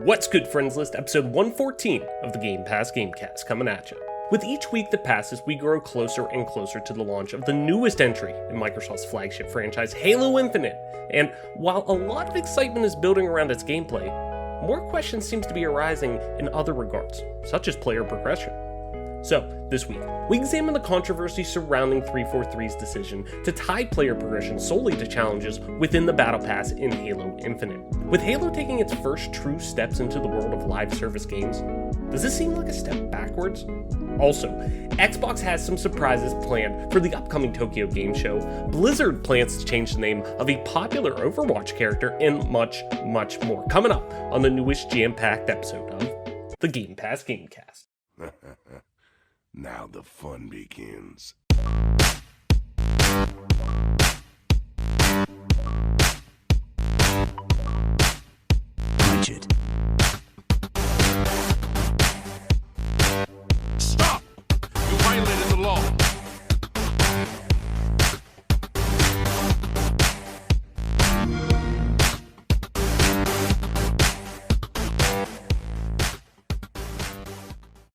What's good, friends list? Episode 114 of the Gamecast coming at you. With each week that passes, we grow closer and closer to the launch of the newest entry in Microsoft's flagship franchise, Halo Infinite. And while a lot of excitement is building around its gameplay, more questions seems to be arising in other regards, such as player progression. So, this week, we examine the controversy surrounding 343's decision to tie player progression solely to challenges within the Battle Pass in Halo Infinite. With Halo taking its first true steps into the world of live service games, does this seem like a step backwards? Also, Xbox has some surprises planned for the upcoming Tokyo Game Show, Blizzard plans to change the name of a popular Overwatch character, and much, much more coming up on the newest jam-packed episode of the Gamecast. Now the fun begins. Budget. Stop! You violated the law.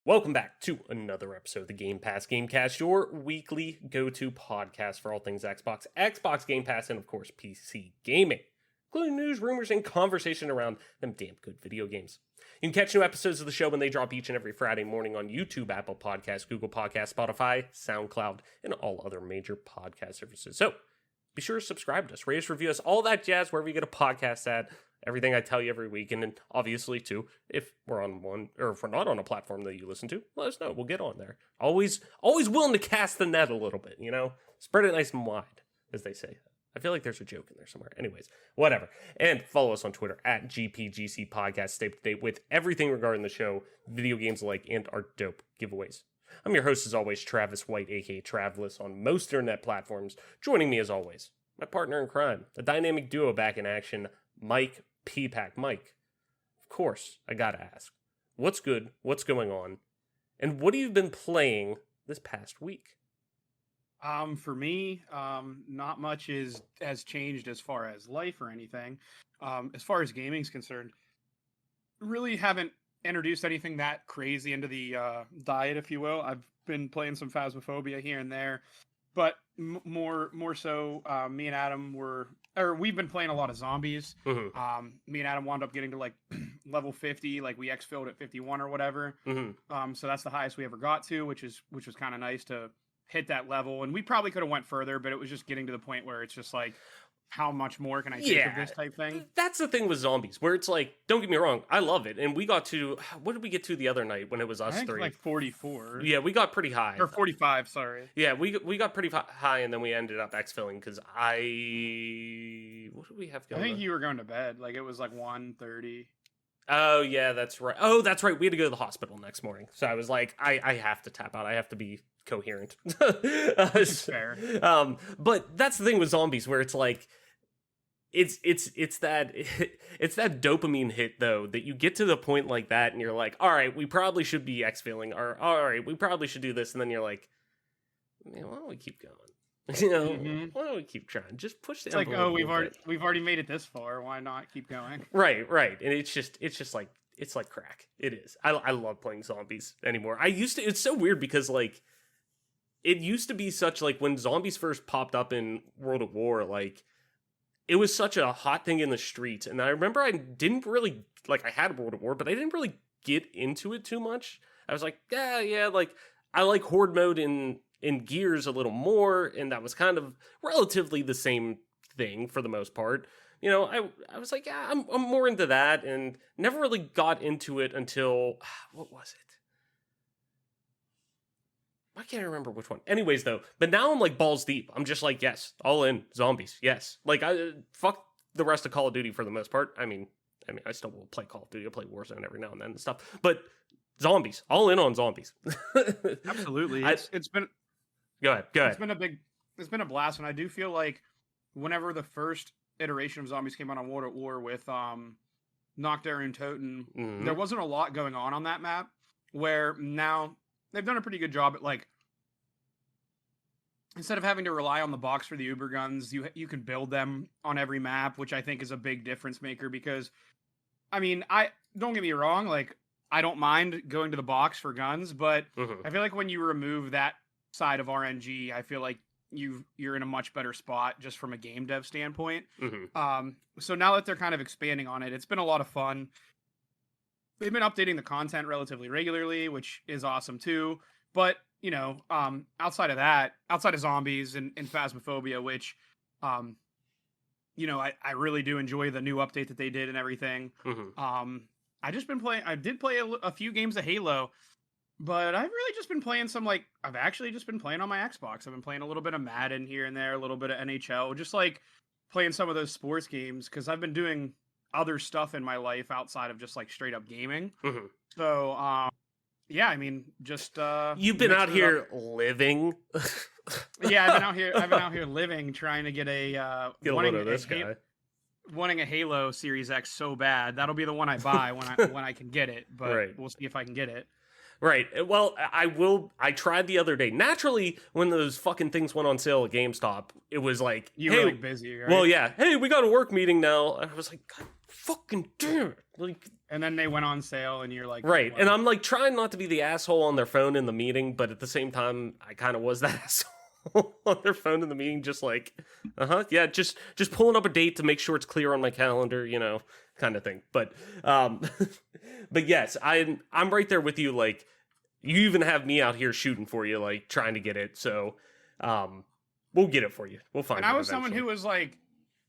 Welcome back to another episode of the Gamecast, your weekly go-to podcast for all things Xbox Game Pass, and of course PC gaming, including news, rumors, and conversation around them damn good video games. You can catch new episodes of the show when they drop each and every Friday morning on YouTube, Apple Podcasts, Google Podcasts, Spotify, SoundCloud, and all other major podcast services. So be sure to subscribe to us, rate us, review us, all that jazz wherever you get a podcast at. Everything I tell you every week, and then obviously too, if we're on one, or if we're not on a platform that you listen to, let us know. We'll get on there. Always willing to cast the net a little bit, you know? Spread it nice and wide, as they say. I feel like there's a joke in there somewhere. Anyways, whatever. And follow us on Twitter at GPGC Podcast. Stay up to date with everything regarding the show, video games alike, and our dope giveaways. I'm your host, as always, Travis White, aka Travlis, on most internet platforms. Joining me, as always, my partner in crime, the dynamic duo back in action, Mike P-Pack. Mike, of course, I gotta ask, what's good, what's going on, and what have you been playing this past week? For me, not much has changed as far as life or anything. As far as gaming's concerned, really haven't introduced anything that crazy into the diet, if you will. I've been playing some Phasmophobia here and there, but more so, me and Adam we've been playing a lot of zombies. Mm-hmm. Me and Adam wound up getting to like level 50, like we exfilled at 51 or whatever. Mm-hmm. So that's the highest we ever got to, which was kind of nice to hit that level. And we probably could have went further, but it was just getting to the point where it's just like, how much more can I take of this type thing? That's the thing with zombies, where it's like, don't get me wrong, I love it. And we got to, what did we get to the other night when it was us I think three? like 44. Yeah, we got pretty high. Or 45, sorry. Yeah, we got pretty high, and then we ended up exfilling, because what did we have going I think on? you were going to bed. Like, it was like 1:30. Oh, yeah, that's right. Oh, that's right. We had to go to the hospital next morning. So I was like, I have to tap out. I have to be coherent. Fair. But that's the thing with zombies, where it's like, it's that dopamine hit, though, that you get to the point like that, and you're like, all right, we probably should be exfilling, or all right, we probably should do this, and then you're like, man, why don't we keep going? You know, why don't we keep trying? Just push the It's like, envelope oh, a little bit. we've already made it this far. Why not keep going? Right, and it's just like, it's like crack. It is. I love playing zombies anymore. It's so weird because like, it used to be such like when zombies first popped up in World at War, like it was such a hot thing in the streets. And I remember I didn't really like, I had World at War, but I didn't really get into it too much. I was like, yeah, like I like horde mode in Gears a little more, and that was kind of relatively the same thing for the most part. You know, I was like, yeah, I'm more into that, and never really got into it until, what was it? I can't remember which one. Anyways, though, but now I'm like balls deep. I'm just like, yes, all in, zombies, yes. Like, fuck the rest of Call of Duty for the most part. I mean, I still will play Call of Duty. I play Warzone every now and then and stuff, but zombies, all in on zombies. Absolutely. It's been... Go ahead. It's been a blast, and I do feel like whenever the first iteration of zombies came out on World at War with Nocturne and Toten, there wasn't a lot going on that map, where now they've done a pretty good job at like, instead of having to rely on the box for the Uber guns, you can build them on every map, which I think is a big difference maker, because I mean, don't get me wrong, like I don't mind going to the box for guns, but Mhm. I feel like when you remove that side of RNG, I feel like you're in a much better spot just from a game dev standpoint. Mhm. So now that they're kind of expanding on it, it's been a lot of fun. They've been updating the content relatively regularly, which is awesome too. But outside of that, outside of zombies and Phasmophobia, which um, I really do enjoy the new update that they did and everything. Mhm. I just been playing. I did play a few games of Halo, but I've really just been playing some like I've actually just been playing on my Xbox. I've been playing a little bit of Madden here and there, a little bit of NHL, just like playing some of those sports games because I've been doing other stuff in my life outside of just like straight up gaming. Mhm. So yeah, I mean, just You've been out mixing it up. here living. Yeah, I've been out here. I've been out here living, trying to get a Get a load of this guy. wanting a Halo Series X so bad. That'll be the one I buy when I can get it. But Right. we'll see if I can get it. Right. Well, I will. I tried the other day. Naturally, when those fucking things went on sale at GameStop, it was like, You hey, were like busy, right? well, yeah. Hey, we got a work meeting now. And I was like, God fucking damn it. Like, And then they went on sale, and you're like, right. well, And I'm like trying not to be the asshole on their phone in the meeting, but at the same time, I kind of was that asshole on their phone in the meeting, just like, yeah, just pulling up a date to make sure it's clear on my calendar, kind of thing. But, but yes, I'm right there with you. Like, you even have me out here shooting for you, like trying to get it. So, we'll get it for you. We'll find. And it I was someone eventually. who was like,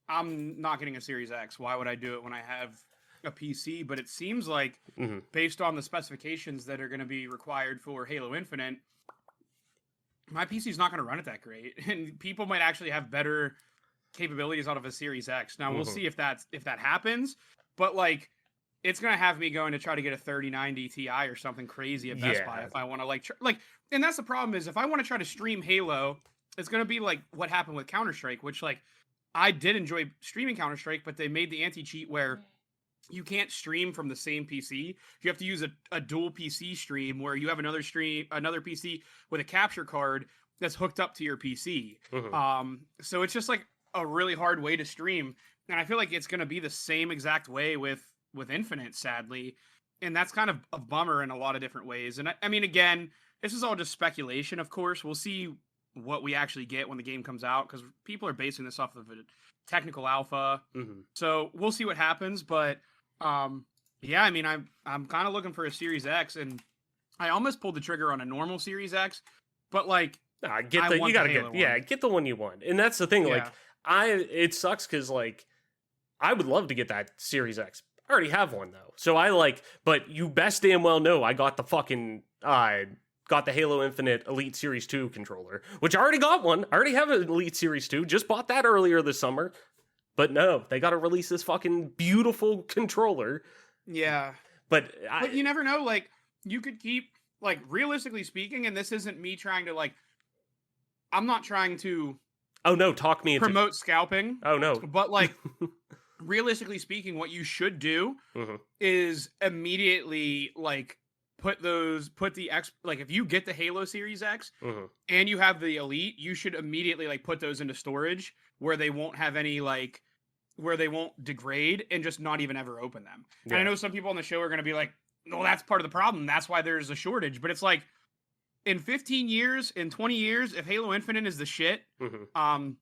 I'm not getting a Series X. Why would I do it when I have a PC? But it seems like, Mhm. based on the specifications that are going to be required for Halo Infinite, my PC's not going to run it that great, and people might actually have better capabilities out of a Series X. Now we'll Mhm. see if that happens, but like it's going to have me going to try to get a 3090 Ti or something crazy at Best Buy Yeah. if I want to like, and that's the problem is if I want to try to stream Halo, it's going to be like what happened with Counter-Strike, which like I did enjoy streaming Counter-Strike, but they made the anti-cheat where you can't stream from the same PC. You have to use a dual PC stream where you have another PC with a capture card that's hooked up to your PC. Mhm. So it's just like a really hard way to stream, and I feel like it's going to be the same exact way with Infinite, sadly, and that's kind of a bummer in a lot of different ways. And I mean, again, this is all just speculation. Of course, we'll see what we actually get when the game comes out because people are basing this off of a technical alpha. Mhm. So we'll see what happens, but yeah, I mean, I'm kind of looking for a Series X, and I almost pulled the trigger on a normal Series X, but like, Nah, I you want gotta the Halo get the one you want. And that's the thing, like, yeah, it sucks because, like, I would love to get that Series X. I already have one, though. So but you best damn well know I got the fucking, got the Halo Infinite Elite Series 2 controller, which I already got one. I already have an Elite Series 2, just bought that earlier this summer. But no, they gotta release this fucking beautiful controller. yeah. But But you never know. Like, you could keep, like, realistically speaking, and this isn't me trying to, like, I'm not trying to oh no, talk me into. promote scalping, Oh no. but, like, realistically speaking, what you should do Mhm. is immediately, like, put the X, like, if you get the Halo Series X Mhm. and you have the Elite, you should immediately, like, put those into storage where they won't have any, like, where they won't degrade and just not even ever open them. And I Yeah. know some people on the show are going to be like, well, that's part of the problem. That's why there's a shortage. But it's like, in 15 years, in 20 years, if Halo Infinite is the shit, Mhm.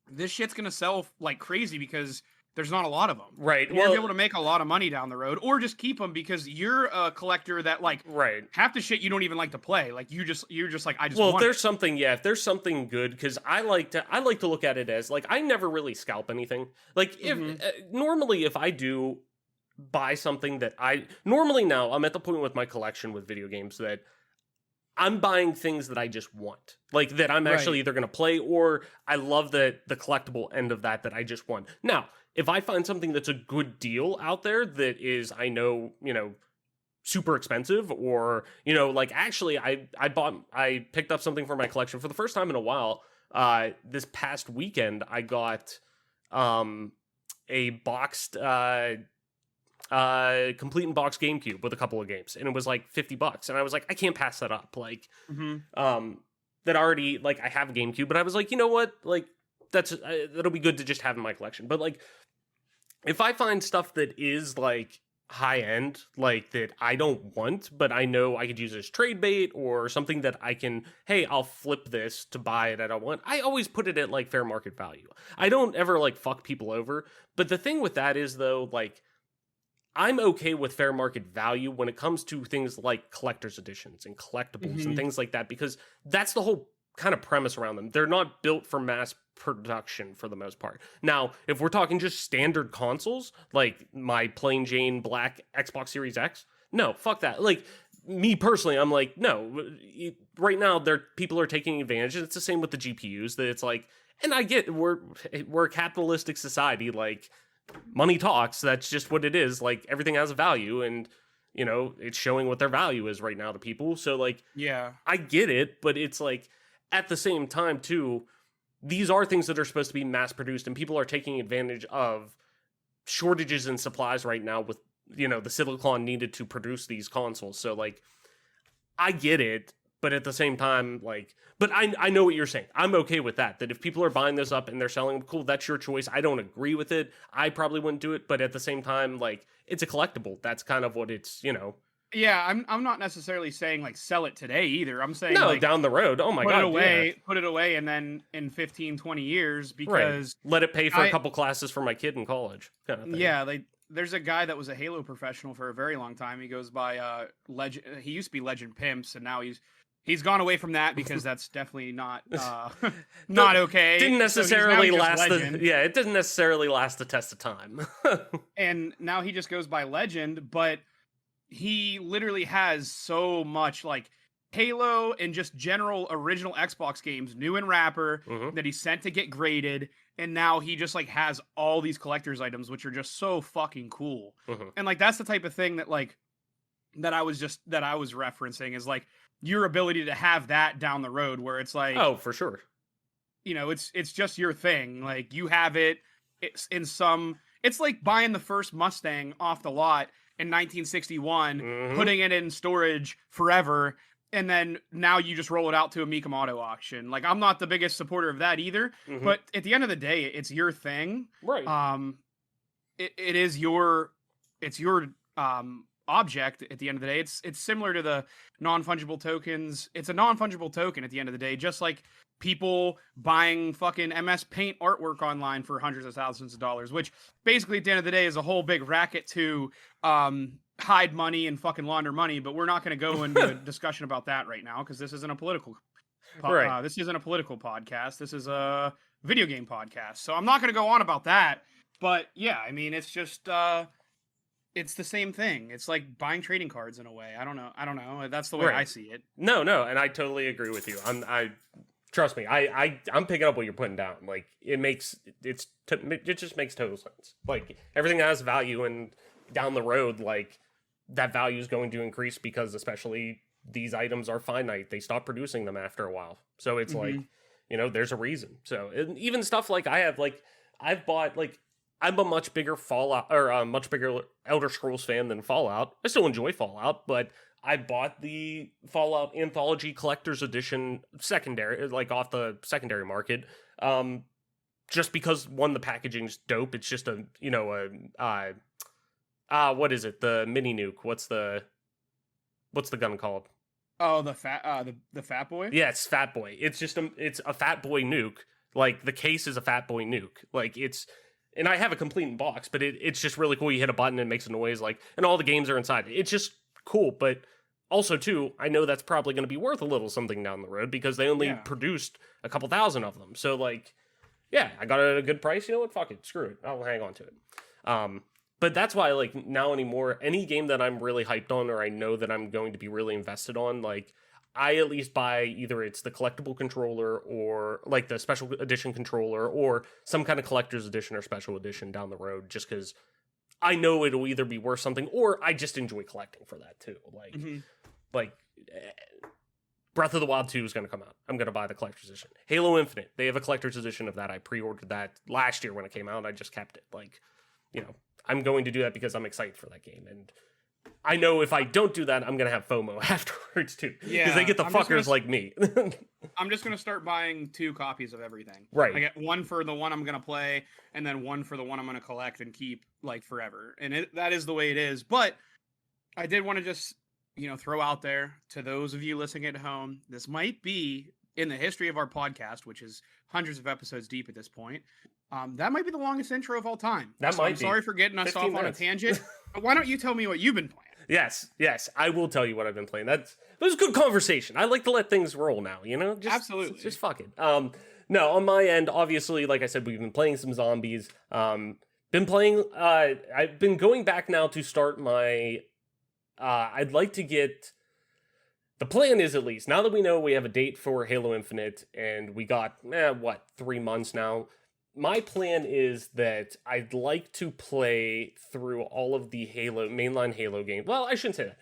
this shit's going to sell like crazy because there's not a lot of them. Right. And you're Well, gonna be able to make a lot of money down the road, or just keep them because you're a collector that like right. half the shit you don't even like to play. Like you're just like I just Well, if want there's it. something, if there's something good, because I like to look at it as like I never really scalp anything. Like if Mhm. normally if I do buy something that normally now I'm at the point with my collection with video games that I'm buying things that I just want, like that I'm actually Right. either going to play or I love the collectible end of that I just want. Now, if I find something that's a good deal out there that is, I know, super expensive, or like actually I picked up something for my collection for the first time in a while. This past weekend I got a boxed complete in box GameCube with a couple of games, and it was like $50, and I was like, I can't pass that up. Like, Mhm. that already, like, I have a GameCube, but I was like, you know what, like that'll be good to just have in my collection. But like, if I find stuff that is like high end, like that I don't want, but I know I could use as trade bait or something that I can, hey, I'll flip this to buy it. I don't want. I always put it at like fair market value. I don't ever like fuck people over. But the thing with that is though, like I'm okay with fair market value when it comes to things like collector's editions and collectibles and things like that, because that's the whole kind of premise around them. They're not built for mass production for the most part. Now, if we're talking just standard consoles, like my plain Jane black Xbox Series X, no, fuck that. Like me personally, I'm like, no. Right now, people are taking advantage. It's the same with the GPUs. That it's like, and I get we're a capitalistic society. Like money talks. That's just what it is. Like everything has a value, and it's showing what their value is right now to people. So like, Yeah. I get it, but it's like at the same time too, these are things that are supposed to be mass produced, and people are taking advantage of shortages in supplies right now with the silicon needed to produce these consoles. So like I get it, but at the same time, like, but I know what you're saying. I'm okay with that if people are buying this up and they're selling them, cool, that's your choice. I don't agree with it. I probably wouldn't do it, but at the same time, like, it's a collectible. That's kind of what it's. Yeah, I'm not necessarily saying like sell it today either. I'm saying No, like down the road. Oh my god, put it away, and then in 15, 20 years, because let it pay for a couple classes for my kid in college, kind of thing. Yeah, there's a guy that was a Halo professional for a very long time. He goes by Legend. He used to be Legend Pimps, and now he's gone away from that because that's definitely not not okay. Didn't necessarily last it didn't necessarily last the test of time. And now he just goes by Legend, but he literally has so much like Halo and just general original Xbox games, new and wrapper, that he sent to get graded, and now he just like has all these collector's items which are just so fucking cool. And like that's the type of thing that like that I was referencing is like your ability to have that down the road where it's like, oh, for sure. It's just your thing. Like you have it. It's like buying the first Mustang off the lot in 1961, putting it in storage forever, and then now you just roll it out to a Mecum Auto auction. Like I'm not the biggest supporter of that either, but at the end of the day, it's your thing. Right. It's your object at the end of the day. It's similar to the non-fungible tokens. It's a non-fungible token at the end of the day, just like people buying fucking MS Paint artwork online for hundreds of thousands of dollars, which basically at the end of the day is a whole big racket to hide money and fucking launder money. But we're not going to go into a discussion about that right now because this isn't a political this isn't a political podcast. This is a video game podcast. So I'm not going to go on about that. But yeah, I mean, it's just it's the same thing. It's like buying trading cards in a way. I don't know. That's the way I see it. No, and I totally agree with you. Trust me, I'm picking up what you're putting down. Like it just makes total sense. Like everything has value, and down the road, like that value is going to increase because especially these items are finite. They stop producing them after a while. So it's like, there's a reason. So even stuff like I've bought like. I'm a much bigger Fallout or a much bigger Elder Scrolls fan than Fallout. I still enjoy Fallout, but I bought the Fallout Anthology Collector's Edition secondary, like off the secondary market, just because one, the packaging's dope. It's just what is it? The mini nuke. What's the gun called? Oh, the Fat Boy. Yeah, it's Fat Boy. It's just it's a Fat Boy nuke. Like the case is a Fat Boy nuke. Like it's. And I have a complete box, but it's just really cool. You hit a button and it makes a noise, like, and all the games are inside. It's just cool, but also, too, I know that's probably going to be worth a little something down the road because they only produced a couple thousand of them. So, like, yeah, I got it at a good price. You know what? Fuck it. Screw it. I'll hang on to it. But that's why, like, now anymore, any game that I'm really hyped on or I know that I'm going to be really invested on, like, I at least buy either it's the collectible controller or like the special edition controller or some kind of collector's edition or special edition down the road, just because I know it'll either be worth something or I just enjoy collecting for that too. Like Breath of the Wild 2 is going to come out. I'm going to buy the collector's edition. Halo Infinite, they have a collector's edition of that. I pre-ordered that last year when it came out. I just kept it. Like, I'm going to do that because I'm excited for that game. And I know if I don't do that, I'm going to have FOMO afterwards, too. Yeah. Because they get the fuckers like me. I'm just going to start buying 2 copies of everything. Right. I get one for the one I'm going to play, and then one for the one I'm going to collect and keep. like forever, and that is the way it is. But I did want to just throw out there to those of you listening at home, this might be in the history of our podcast, which is hundreds of episodes deep at this point. That might be the longest intro of all time. I'm sorry for getting us off on a tangent. But why don't you tell me what you've been playing? Yes, I will tell you what I've been playing. That was a good conversation. I like to let things roll now, Absolutely. Just fuck it. No, on my end, obviously, like I said, we've been playing some zombies. Been playing, I've been going back now to start my, I'd like to get, the plan is at least, now that we know we have a date for Halo Infinite, and we got, 3 months now, my plan is that I'd like to play through all of the mainline Halo games. Well, I shouldn't say that.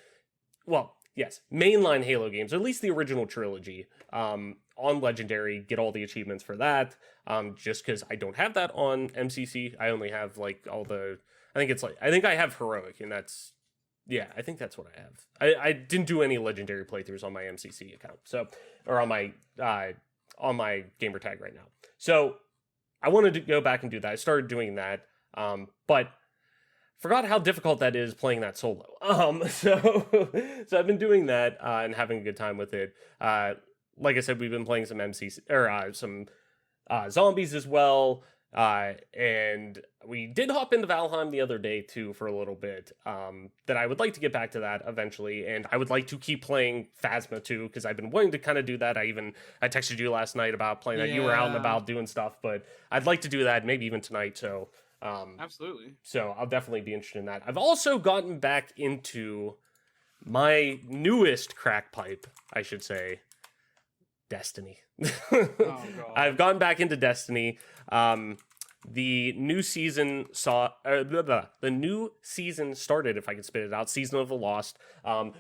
Well, yes, mainline Halo games, or at least the original trilogy, on Legendary, get all the achievements for that, just because I don't have that on MCC. I only have, I think I have Heroic, and that's, I think that's what I have. I didn't do any Legendary playthroughs on my MCC account, or on my gamer tag right now. So, I wanted to go back and do that. I started doing that, but forgot how difficult that is playing that solo. So I've been doing that and having a good time with it. Like I said, we've been playing some MCC or some zombies as well, and we did hop into Valheim the other day too for a little bit. That I would like to get back to that eventually, and I would like to keep playing Phasma too, because I've been wanting to kind of do that. I texted you last night about playing that. You were out and about doing stuff, but I'd like to do that maybe even tonight. So absolutely. So I'll definitely be interested in that. I've also gotten back into my newest crack pipe, I should say, Destiny. Oh, God. I've gone back into Destiny. The new season the new season started, if I can spit it out, Season of the Lost,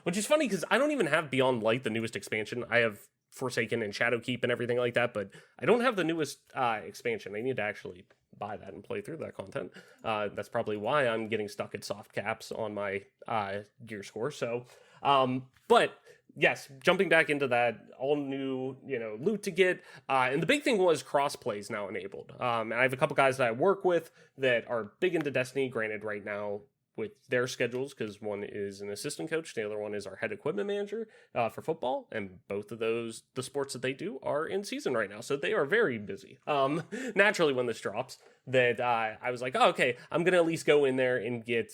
which is funny because I don't even have Beyond Light, the newest expansion. I have Forsaken and Shadowkeep and everything like that, but I don't have the newest expansion. I need to actually buy that and play through that content. That's probably why I'm getting stuck at soft caps on my gear score. So, but yes, jumping back into that, all new, loot to get. And the big thing was crossplay is now enabled. And I have a couple guys that I work with that are big into Destiny, granted right now with their schedules, because one is an assistant coach, the other one is our head equipment manager for football, and both of those, the sports that they do, are in season right now, so they are very busy. Naturally, when this drops, that I was like, oh, okay, I'm going to at least go in there and get,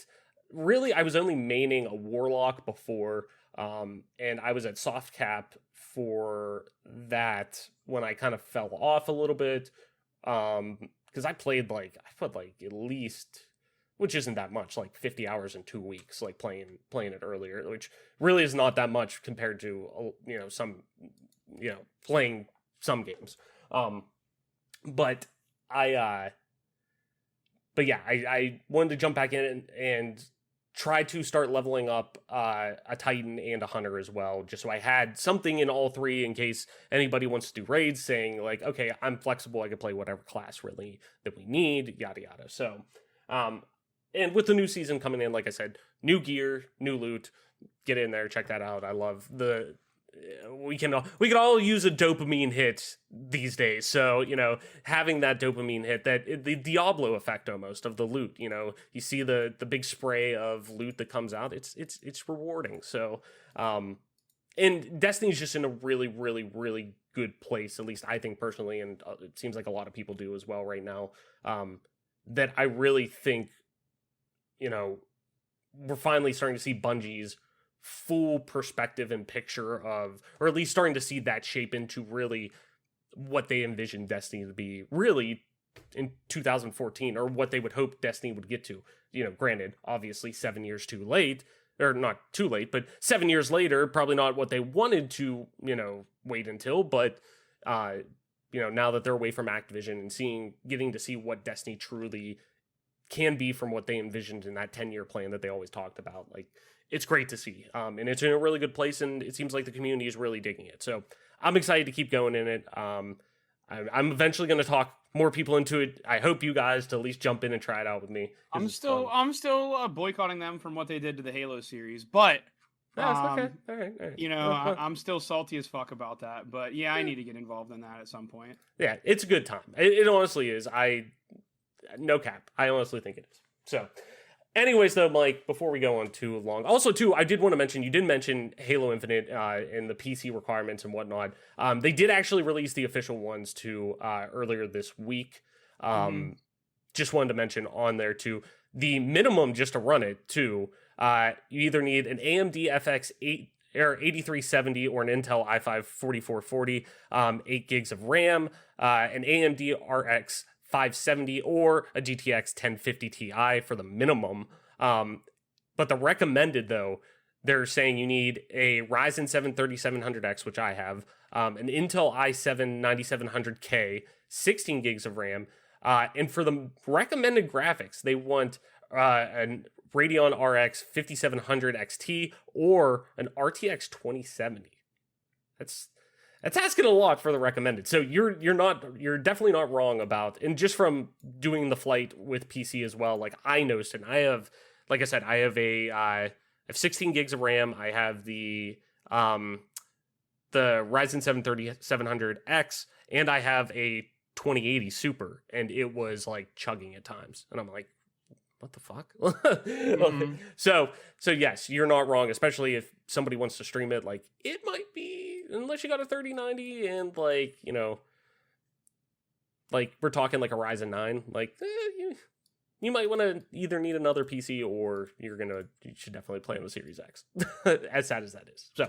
really, I was only maining a Warlock before, and I was at soft cap for that when I kind of fell off a little bit, because I put at least, which isn't that much, 50 hours in 2 weeks, playing it earlier, which really is not that much compared to, playing some games. But I wanted to jump back in and try to start leveling up a Titan and a Hunter as well, just so I had something in all three in case anybody wants to do raids, saying okay, I'm flexible, I can play whatever class really that we need, yada yada. So, and with the new season coming in, like I said, new gear, new loot, get in there, check that out. I love we can all use a dopamine hit these days. So, having that dopamine hit, the Diablo effect almost of the loot, you see the big spray of loot that comes out. It's rewarding. So, and Destiny's just in a really, really, really good place, at least I think personally, and it seems like a lot of people do as well right now, that I really think, we're finally starting to see Bungie's full perspective and picture of, or at least starting to see that shape into really what they envisioned Destiny to be really in 2014, or what they would hope Destiny would get to. Granted, obviously 7 years too late, or not too late, but 7 years later, probably not what they wanted to, wait until, but, now that they're away from Activision and getting to see what Destiny truly can be from what they envisioned in that 10-year plan that they always talked about, it's great to see. And it's in a really good place, and it seems like the community is really digging it. So I'm excited to keep going in it. I'm eventually going to talk more people into it. I hope you guys to at least jump in and try it out with me. I'm still boycotting them from what they did to the Halo series, but okay. All right. I'm still salty as fuck about that. But yeah, I need to get involved in that at some point. Yeah, it's a good time. It honestly is. No cap. I honestly think it is. So, anyways, though, Mike, before we go on too long, also, too, I did want to mention, you did mention Halo Infinite and the PC requirements and whatnot. They did actually release the official ones, too, earlier this week. Just wanted to mention on there, too, the minimum just to run it, too, you either need an AMD FX 8370 or an Intel i5 4440, 8 gigs of RAM, an AMD RX 570 or a GTX 1050 Ti for the minimum. But the recommended, though, they're saying you need a Ryzen 7 3700X, which I have, an Intel i7 9700K, 16 gigs of RAM, and for the recommended graphics, they want an Radeon RX 5700 XT or an RTX 2070. That's asking a lot for the recommended. So you're definitely not wrong about, and just from doing the flight with PC as well, like I noticed, and I have, like I said, I have 16 gigs of RAM. I have the Ryzen 7 3700X, and I have a 2080 Super, and it was like chugging at times, and I'm like, what the fuck? So yes, you're not wrong, especially if somebody wants to stream it. Like, it might be, unless you got a 3090 and, like, you know, like we're talking like a Ryzen 9, like you might want to either need another PC or you should definitely play on the Series X, as sad as that is. So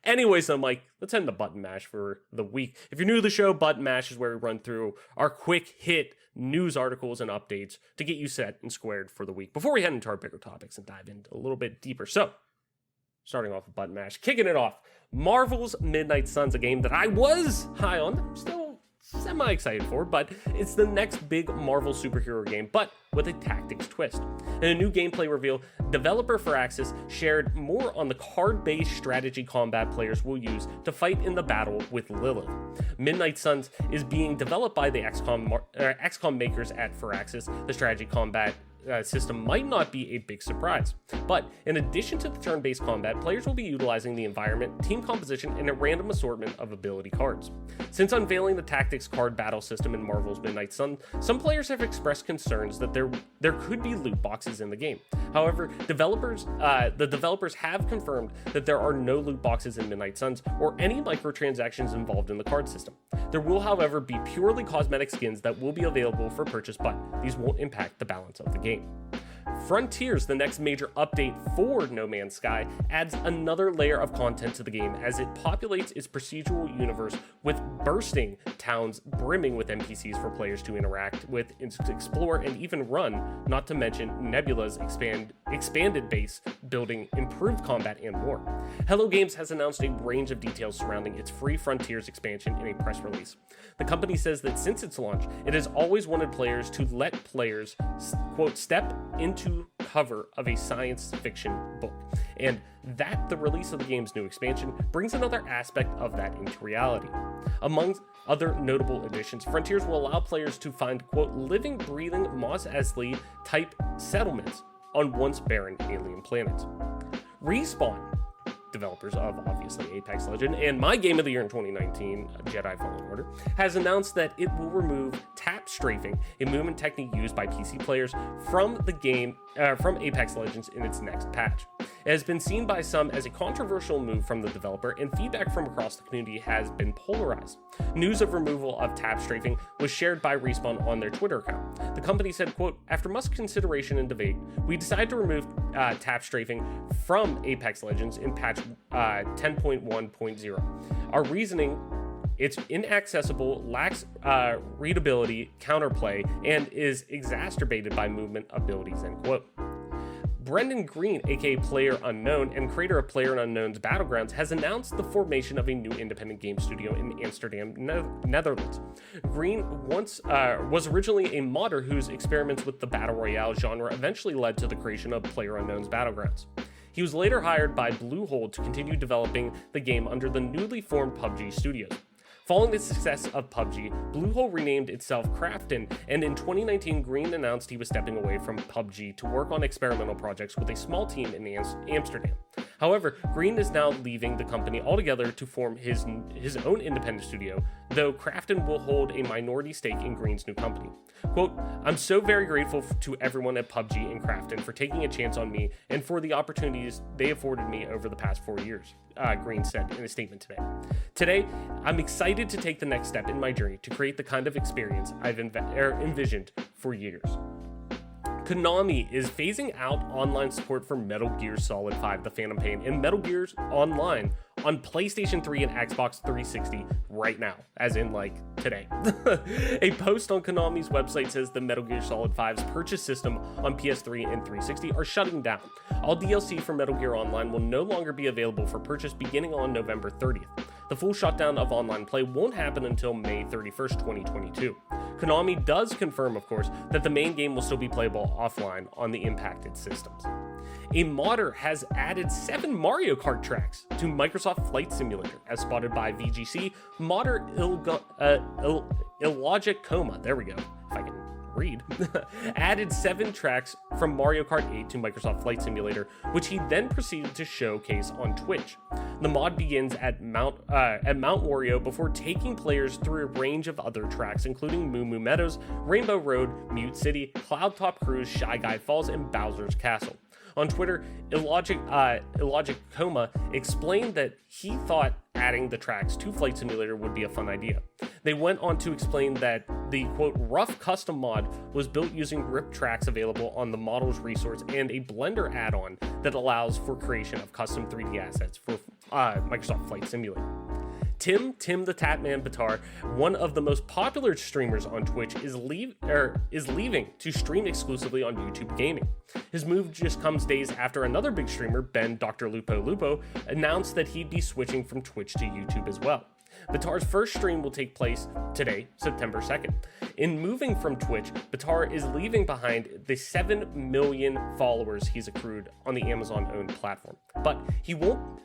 anyways, though, Mike, let's end the button mash for the week. If you're new to the show, button mash is where we run through our quick hit news articles and updates to get you set and squared for the week before we head into our bigger topics and dive into a little bit deeper. So, starting off with button mash, kicking it off, Marvel's Midnight Suns, a game that I was high on, still semi-excited for, but it's the next big Marvel superhero game, but with a tactics twist. In a new gameplay reveal, developer Firaxis shared more on the card-based strategy combat players will use to fight in the battle with Lilith. Midnight Suns is being developed by the XCOM makers at Firaxis. The strategy combat system might not be a big surprise, but in addition to the turn-based combat, players will be utilizing the environment, team composition, and a random assortment of ability cards. Since unveiling the tactics card battle system in Marvel's Midnight Sun, some players have expressed concerns that there could be loot boxes in the game. However, the developers have confirmed that there are no loot boxes in Midnight Suns or any microtransactions involved in the card system. There will, however, be purely cosmetic skins that will be available for purchase, but these won't impact the balance of the game. Frontiers, the next major update for No Man's Sky, adds another layer of content to the game as it populates its procedural universe with bursting towns brimming with NPCs for players to interact with, explore, and even run, not to mention Nebula's expanded base building, improved combat, and more. Hello Games has announced a range of details surrounding its free Frontiers expansion in a press release. The company says that since its launch, it has always wanted players to let players, quote, step into cover of a science fiction book, and that the release of the game's new expansion brings another aspect of that into reality. Among other notable additions, Frontiers will allow players to find, quote, living, breathing Mos Eisley type settlements on once barren alien planets. Respawn, developers of obviously Apex Legends and my game of the year in 2019, Jedi Fallen Order, has announced that it will remove tap strafing, a movement technique used by PC players from the game, from Apex Legends in its next patch. It has been seen by some as a controversial move from the developer, and feedback from across the community has been polarized. News of removal of tap strafing was shared by Respawn on their Twitter account. The company said, quote, after much consideration and debate, we decided to remove tap strafing from Apex Legends in patch 10.1.0. Our reasoning: it's inaccessible, lacks readability, counterplay, and is exacerbated by movement abilities, end quote. Brendan Green, aka Player Unknown and creator of Player Unknown's Battlegrounds, has announced the formation of a new independent game studio in Amsterdam, Netherlands. Green was originally a modder whose experiments with the Battle Royale genre eventually led to the creation of Player Unknown's Battlegrounds. He was later hired by Bluehole to continue developing the game under the newly formed PUBG Studios. Following the success of PUBG, Bluehole renamed itself Krafton, and in 2019, Green announced he was stepping away from PUBG to work on experimental projects with a small team in Amsterdam. However, Green is now leaving the company altogether to form his own independent studio, though Crafton will hold a minority stake in Green's new company. Quote, "I'm so very grateful to everyone at PUBG and Crafton for taking a chance on me and for the opportunities they afforded me over the past 4 years," Green said in a statement today. "Today, I'm excited to take the next step in my journey to create the kind of experience I've envisioned for years." Konami is phasing out online support for Metal Gear Solid 5: The Phantom Pain and Metal Gear Online on PlayStation 3 and Xbox 360 right now, as in like today. A post on Konami's website says the Metal Gear Solid 5's purchase system on PS3 and 360 are shutting down. All DLC for Metal Gear Online will no longer be available for purchase beginning on November 30th. The full shutdown of online play won't happen until May 31st, 2022. Konami does confirm, of course, that the main game will still be playable offline on the impacted systems. A modder has added 7 Mario Kart tracks to Microsoft Flight Simulator, as spotted by VGC. Modder Illogic Coma, there we go, if I can read, added 7 tracks from Mario Kart 8 to Microsoft Flight Simulator, which he then proceeded to showcase on Twitch. The mod begins at Mount Wario before taking players through a range of other tracks, including Moo Moo Meadows, Rainbow Road, Mute City, Cloud Top Cruise, Shy Guy Falls, and Bowser's Castle. On Twitter, Illogic Coma explained that he thought adding the tracks to Flight Simulator would be a fun idea. They went on to explain that the, quote, rough custom mod was built using ripped tracks available on the model's resource and a Blender add-on that allows for creation of custom 3D assets for Microsoft Flight Simulator. Tim the Tatman Batar, one of the most popular streamers on Twitch, is leaving to stream exclusively on YouTube Gaming. His move just comes days after another big streamer, Ben Dr. Lupo, announced that he'd be switching from Twitch to YouTube as well. Batar's first stream will take place today, September 2nd. In moving from Twitch, Batar is leaving behind the 7 million followers he's accrued on the Amazon-owned platform. But he won't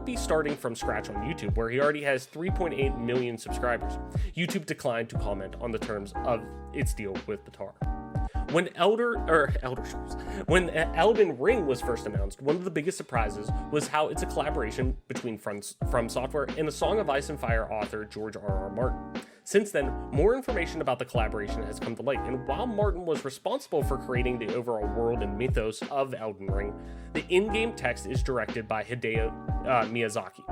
be starting from scratch on YouTube, where he already has 3.8 million subscribers. YouTube declined to comment on the terms of its deal with Batar. When Elden Ring was first announced, one of the biggest surprises was how it's a collaboration between From Software and the Song of Ice and Fire author George R.R. Martin. Since then, more information about the collaboration has come to light, and while Martin was responsible for creating the overall world and mythos of Elden Ring, the in-game text is directed by Hideo Miyazaki.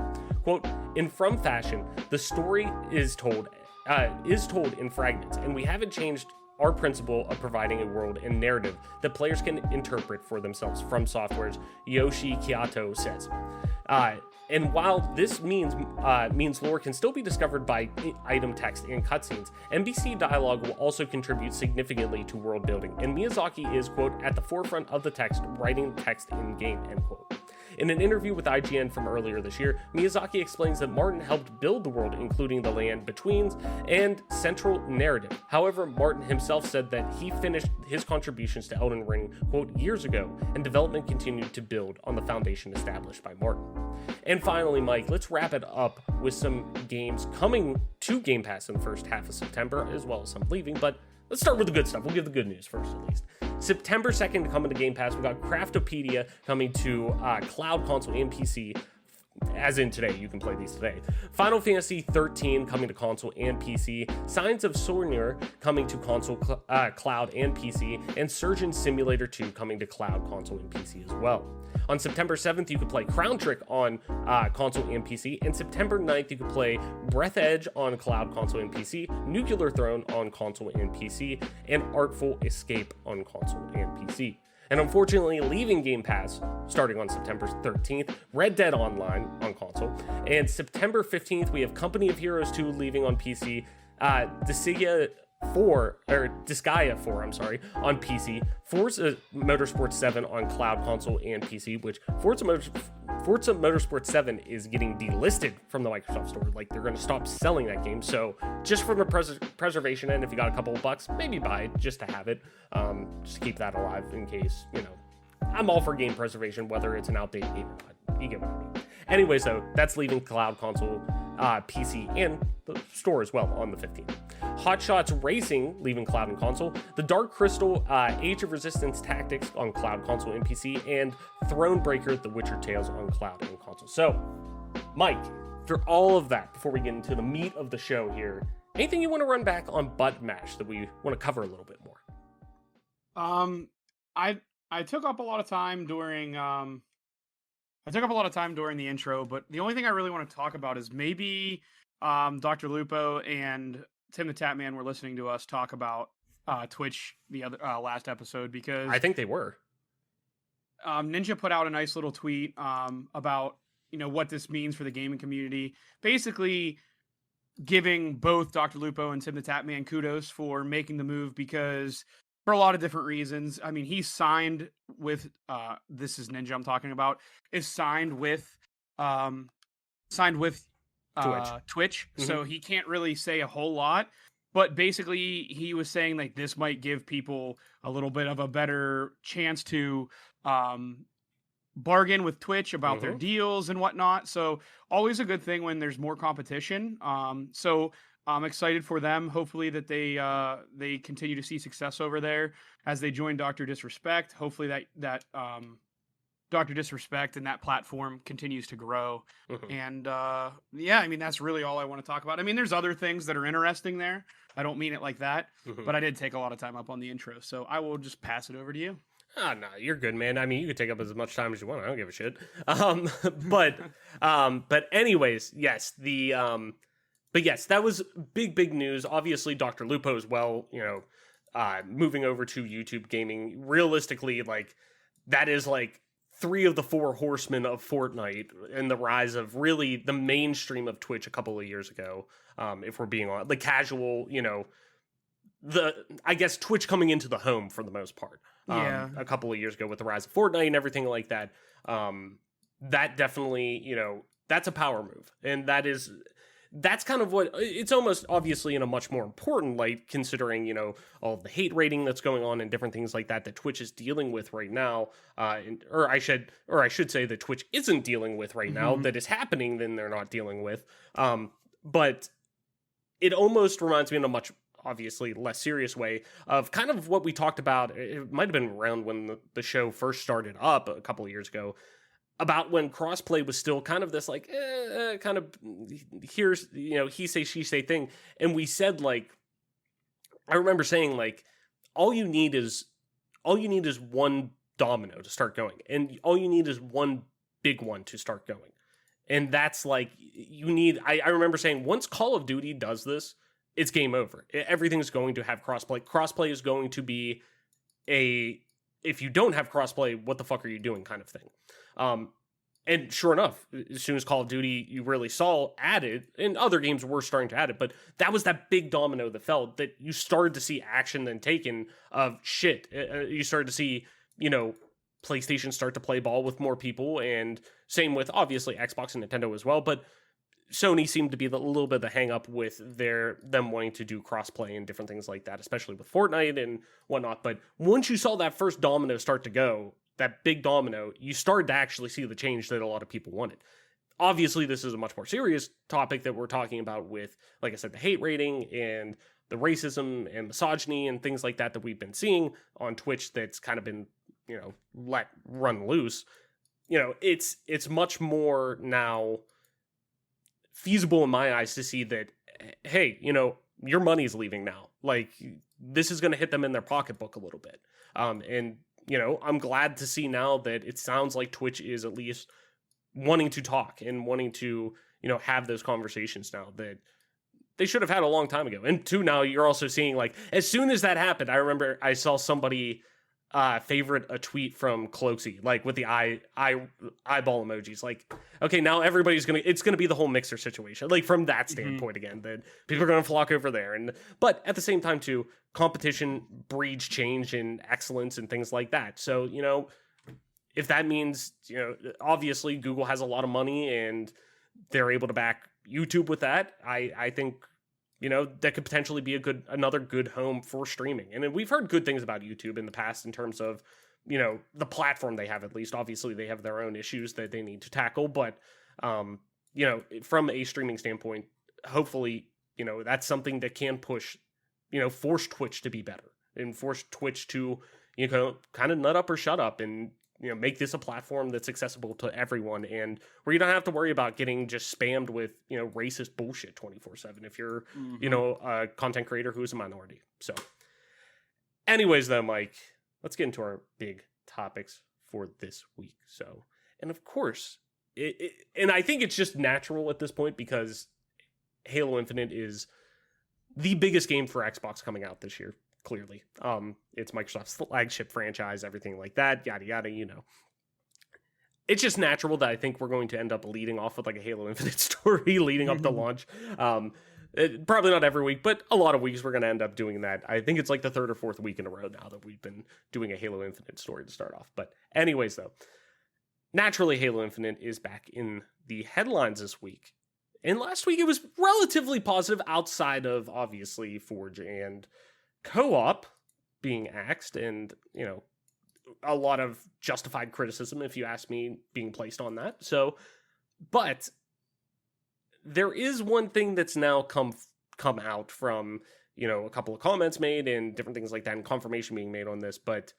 Quote, "In From fashion, the story is told in fragments, and we haven't changed our principle of providing a world and narrative that players can interpret for themselves," From Software's Yoshi Kiato says. And while this means lore can still be discovered by item text and cutscenes, NBC dialogue will also contribute significantly to world building, and Miyazaki is, quote, "at the forefront of the text, writing text in-game," end quote. In an interview with IGN from earlier this year, Miyazaki explains that Martin helped build the world, including the land betweens and central narrative. However, Martin himself said that he finished his contributions to Elden Ring, quote, "years ago, and development continued to build on the foundation established by Martin." And finally, Mike, let's wrap it up with some games coming to Game Pass in the first half of September, as well as some leaving, but let's start with the good stuff. We'll give the good news first, at least. September 2nd coming to Game Pass, we got Craftopedia coming to cloud, console, and PC. As in today, you can play these today. Final Fantasy 13 coming to console and PC. Signs of Sornir coming to console, cloud, and PC. And Surgeon Simulator 2 coming to cloud, console, and PC as well. On September 7th, you could play Crown Trick on console and PC. And September 9th, you could play Breath Edge on cloud, console, and PC. Nuclear Throne on console and PC. And Artful Escape on console and PC. And unfortunately, leaving Game Pass, starting on September 13th, Red Dead Online on console. And September 15th, we have Company of Heroes 2 leaving on PC, Disgaea 4 on PC, Forza Motorsport 7 on cloud, console, and PC, which Forza Motorsport 7 is getting delisted from the Microsoft Store. Like, they're going to stop selling that game. So just from the preservation end, if you got a couple of bucks, maybe buy it just to have it. Just to keep that alive in case, I'm all for game preservation, whether it's an outdated game or not. You get what I mean. Anyway, so that's leaving cloud, console, PC, and the store as well on the 15th. Hotshots Racing leaving cloud and console, the Dark Crystal Age of Resistance Tactics on cloud, console, and PC, and Thronebreaker The Witcher Tales on cloud and console. So, Mike, after all of that, before we get into the meat of the show here, anything you want to run back on Butt Mash that we want to cover a little bit more? I took up a lot of time during the intro, but the only thing I really want to talk about is maybe Dr. Lupo and Tim the Tatman were listening to us talk about Twitch the other last episode, because I think they were. Ninja put out a nice little tweet about what this means for the gaming community, basically giving both Dr. Lupo and Tim the Tatman kudos for making the move, because for a lot of different reasons. I mean, he's signed with this is Ninja I'm talking about, is signed with Twitch. Mm-hmm. So he can't really say a whole lot, but basically he was saying like this might give people a little bit of a better chance to bargain with Twitch about their deals and whatnot. So always a good thing when there's more competition. So I'm excited for them. Hopefully that they continue to see success over there as they join Dr. Disrespect. Hopefully that Dr. Disrespect and that platform continues to grow. And I mean, that's really all I want to talk about. I mean, there's other things that are interesting there. I don't mean it like that, but I did take a lot of time up on the intro, so I will just pass it over to you. Oh, no, you're good, man. I mean, you can take up as much time as you want. I don't give a shit. But anyways, yes, but yes, that was big news. Obviously, Dr. Lupo as well, moving over to YouTube gaming. Realistically, like, that is like 3 of the 4 horsemen of Fortnite and the rise of really the mainstream of Twitch a couple of years ago. If we're being honest, the casual, I guess Twitch coming into the home for the most part. A couple of years ago with the rise of Fortnite and everything like that. That definitely, that's a power move. And that's kind of what it's almost obviously in a much more important light, considering, all of the hate rating that's going on and different things like that Twitch is dealing with right now. Or I should say that Twitch isn't dealing with right now, that is happening, then they're not dealing with. But it almost reminds me in a much obviously less serious way of kind of what we talked about. It might have been around when the show first started up a couple of years ago, about when crossplay was still kind of this like kind of here's he say she say thing, and we said, like, I remember saying, like, all you need is one domino to start going, and all you need is one big one to start going, and that's like you need. I remember saying once Call of Duty does this, it's game over. Everything's going to have crossplay. Crossplay is going to be if you don't have crossplay, what the fuck are you doing kind of thing. And sure enough, as soon as Call of Duty you really saw added, and other games were starting to add it, but that was that big domino that fell, that you started to see action then taken of shit. You started to see, PlayStation start to play ball with more people, and same with obviously Xbox and Nintendo as well, but Sony seemed to be a little bit of the hang up with them wanting to do crossplay and different things like that, especially with Fortnite and whatnot. But once you saw that first domino start to go, that big domino, you started to actually see the change that a lot of people wanted. Obviously, this is a much more serious topic that we're talking about with, like I said, the hate rating and the racism and misogyny and things like that we've been seeing on Twitch that's kind of been, let run loose. It's much more now feasible in my eyes to see that, hey, your money's leaving now. Like, this is going to hit them in their pocketbook a little bit. And I'm glad to see now that it sounds like Twitch is at least wanting to talk and wanting to, have those conversations now that they should have had a long time ago. And 2, now you're also seeing, like, as soon as that happened, I remember I saw somebody favorite a tweet from Cloaksy, like with the eyeball emojis. Like, okay, now everybody's it's gonna be the whole Mixer situation. Like, from that standpoint again, that people are gonna flock over there. But at the same time too, competition breeds change and excellence and things like that. So, if that means, obviously Google has a lot of money and they're able to back YouTube with that, I think, that could potentially be another good home for streaming. And we've heard good things about YouTube in the past in terms of, the platform they have, at least. Obviously, they have their own issues that they need to tackle. But, from a streaming standpoint, hopefully, that's something that can push, force Twitch to be better and force Twitch to, kind of nut up or shut up and, make this a platform that's accessible to everyone and where you don't have to worry about getting just spammed with, racist bullshit 24/7 if you're, a content creator who is a minority. So anyways, though, Mike, let's get into our big topics for this week. So, and of course, and I think it's just natural at this point because Halo Infinite is the biggest game for Xbox coming out this year. Clearly, it's Microsoft's flagship franchise, everything like that, yada yada. It's just natural that I think we're going to end up leading off with like a Halo Infinite story leading up to launch. Probably not every week, but a lot of weeks we're going to end up doing that. I think it's like the 3rd or 4th week in a row now that we've been doing a Halo Infinite story to start off. But anyways, though, naturally, Halo Infinite is back in the headlines this week. And last week it was relatively positive outside of obviously Forge and Co-op being axed and, a lot of justified criticism, if you ask me, being placed on that. So, but there is one thing that's now come out from, a couple of comments made and different things like that and confirmation being made on this, but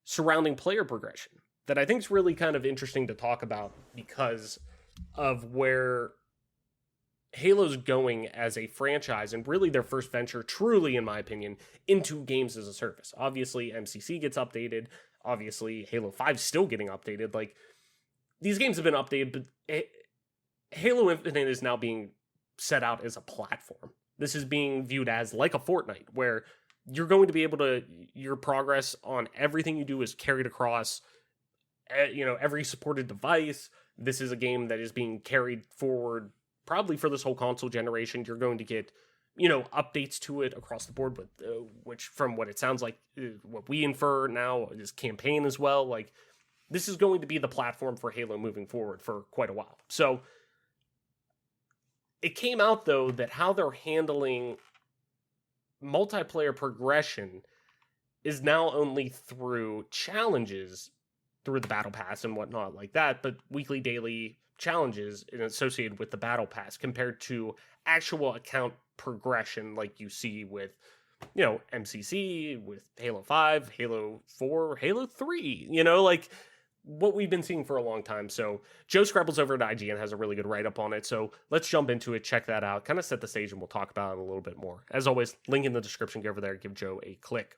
surrounding player progression that I think is really kind of interesting to talk about because of where Halo's going as a franchise and really their first venture, truly, in my opinion, into games as a service. Obviously, MCC gets updated. Obviously, Halo 5 is still getting updated. Like, these games have been updated, but Halo Infinite is now being set out as a platform. This is being viewed as like a Fortnite, where you're going to be able to, your progress on everything you do is carried across, every supported device. This is a game that is being carried forward probably for this whole console generation. You're going to get, updates to it across the board, with which, from what it sounds like, what we infer now is campaign as well. Like, this is going to be the platform for Halo moving forward for quite a while. So it came out, though, that how they're handling multiplayer progression is now only through challenges, through the battle pass and whatnot like that, but weekly, daily challenges associated with the battle pass compared to actual account progression like you see with, MCC, with Halo 5, Halo 4, Halo 3, like what we've been seeing for a long time. So Joe Scrabbles over at IGN has a really good write-up on it. So let's jump into it, check that out, kind of set the stage, and we'll talk about it a little bit more. As always, link in the description, go over there, give Joe a click.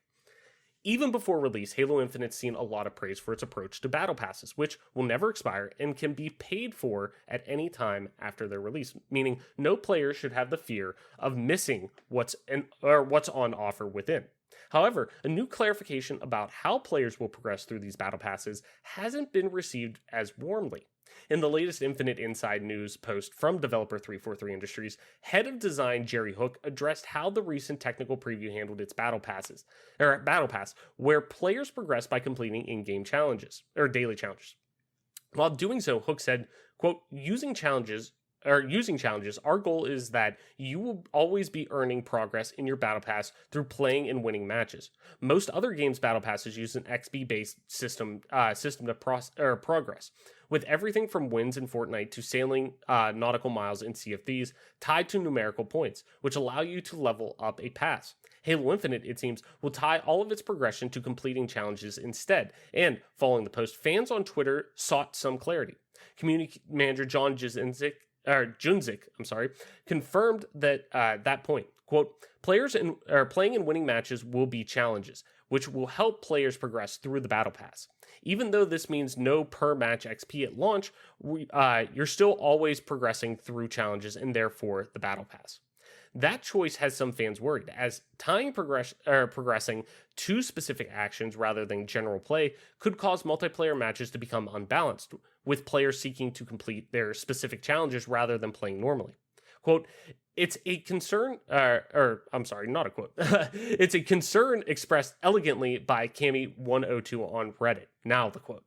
Even before release, Halo Infinite's seen a lot of praise for its approach to battle passes, which will never expire and can be paid for at any time after their release, meaning no player should have the fear of missing what's on offer within. However, a new clarification about how players will progress through these battle passes hasn't been received as warmly. In the latest Infinite Inside News post from developer 343 Industries, head of design Jerry Hook addressed how the recent technical preview handled its battle pass, where players progress by completing in-game challenges or daily challenges. While doing so, Hook said, quote, using challenges, our goal is that you will always be earning progress in your battle pass through playing and winning matches. Most other games' battle passes use an XP-based system to progress, with everything from wins in Fortnite to sailing nautical miles in Sea of Thieves tied to numerical points, which allow you to level up a pass. Halo Infinite, it seems, will tie all of its progression to completing challenges instead. And, following the post, fans on Twitter sought some clarity. Community manager John Junzik, confirmed that point. Quote, playing and winning matches will be challenges, which will help players progress through the battle pass. Even though this means no per match XP at launch, you're still always progressing through challenges and therefore the battle pass. That choice has some fans worried, as tying progressing to specific actions rather than general play could cause multiplayer matches to become unbalanced, with players seeking to complete their specific challenges rather than playing normally. Quote, it's a concern, not a quote. It's a concern expressed elegantly by Cami102 on Reddit. Now the quote.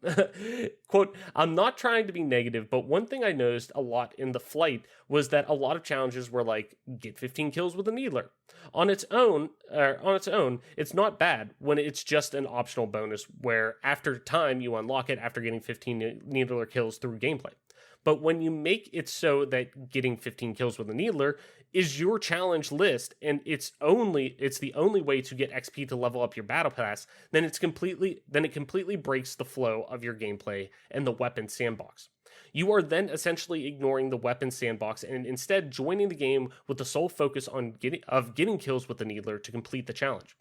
Quote, I'm not trying to be negative, but one thing I noticed a lot in the flight was that a lot of challenges were like, get 15 kills with a needler. On its own, it's not bad when it's just an optional bonus where after time you unlock it after getting 15 needler kills through gameplay. But when you make it so that getting 15 kills with a needler is your challenge list and it's the only way to get XP to level up your battle pass, then it completely breaks the flow of your gameplay and the weapon sandbox. You are then essentially ignoring the weapon sandbox and instead joining the game with the sole focus on getting kills with the needler to complete the challenge.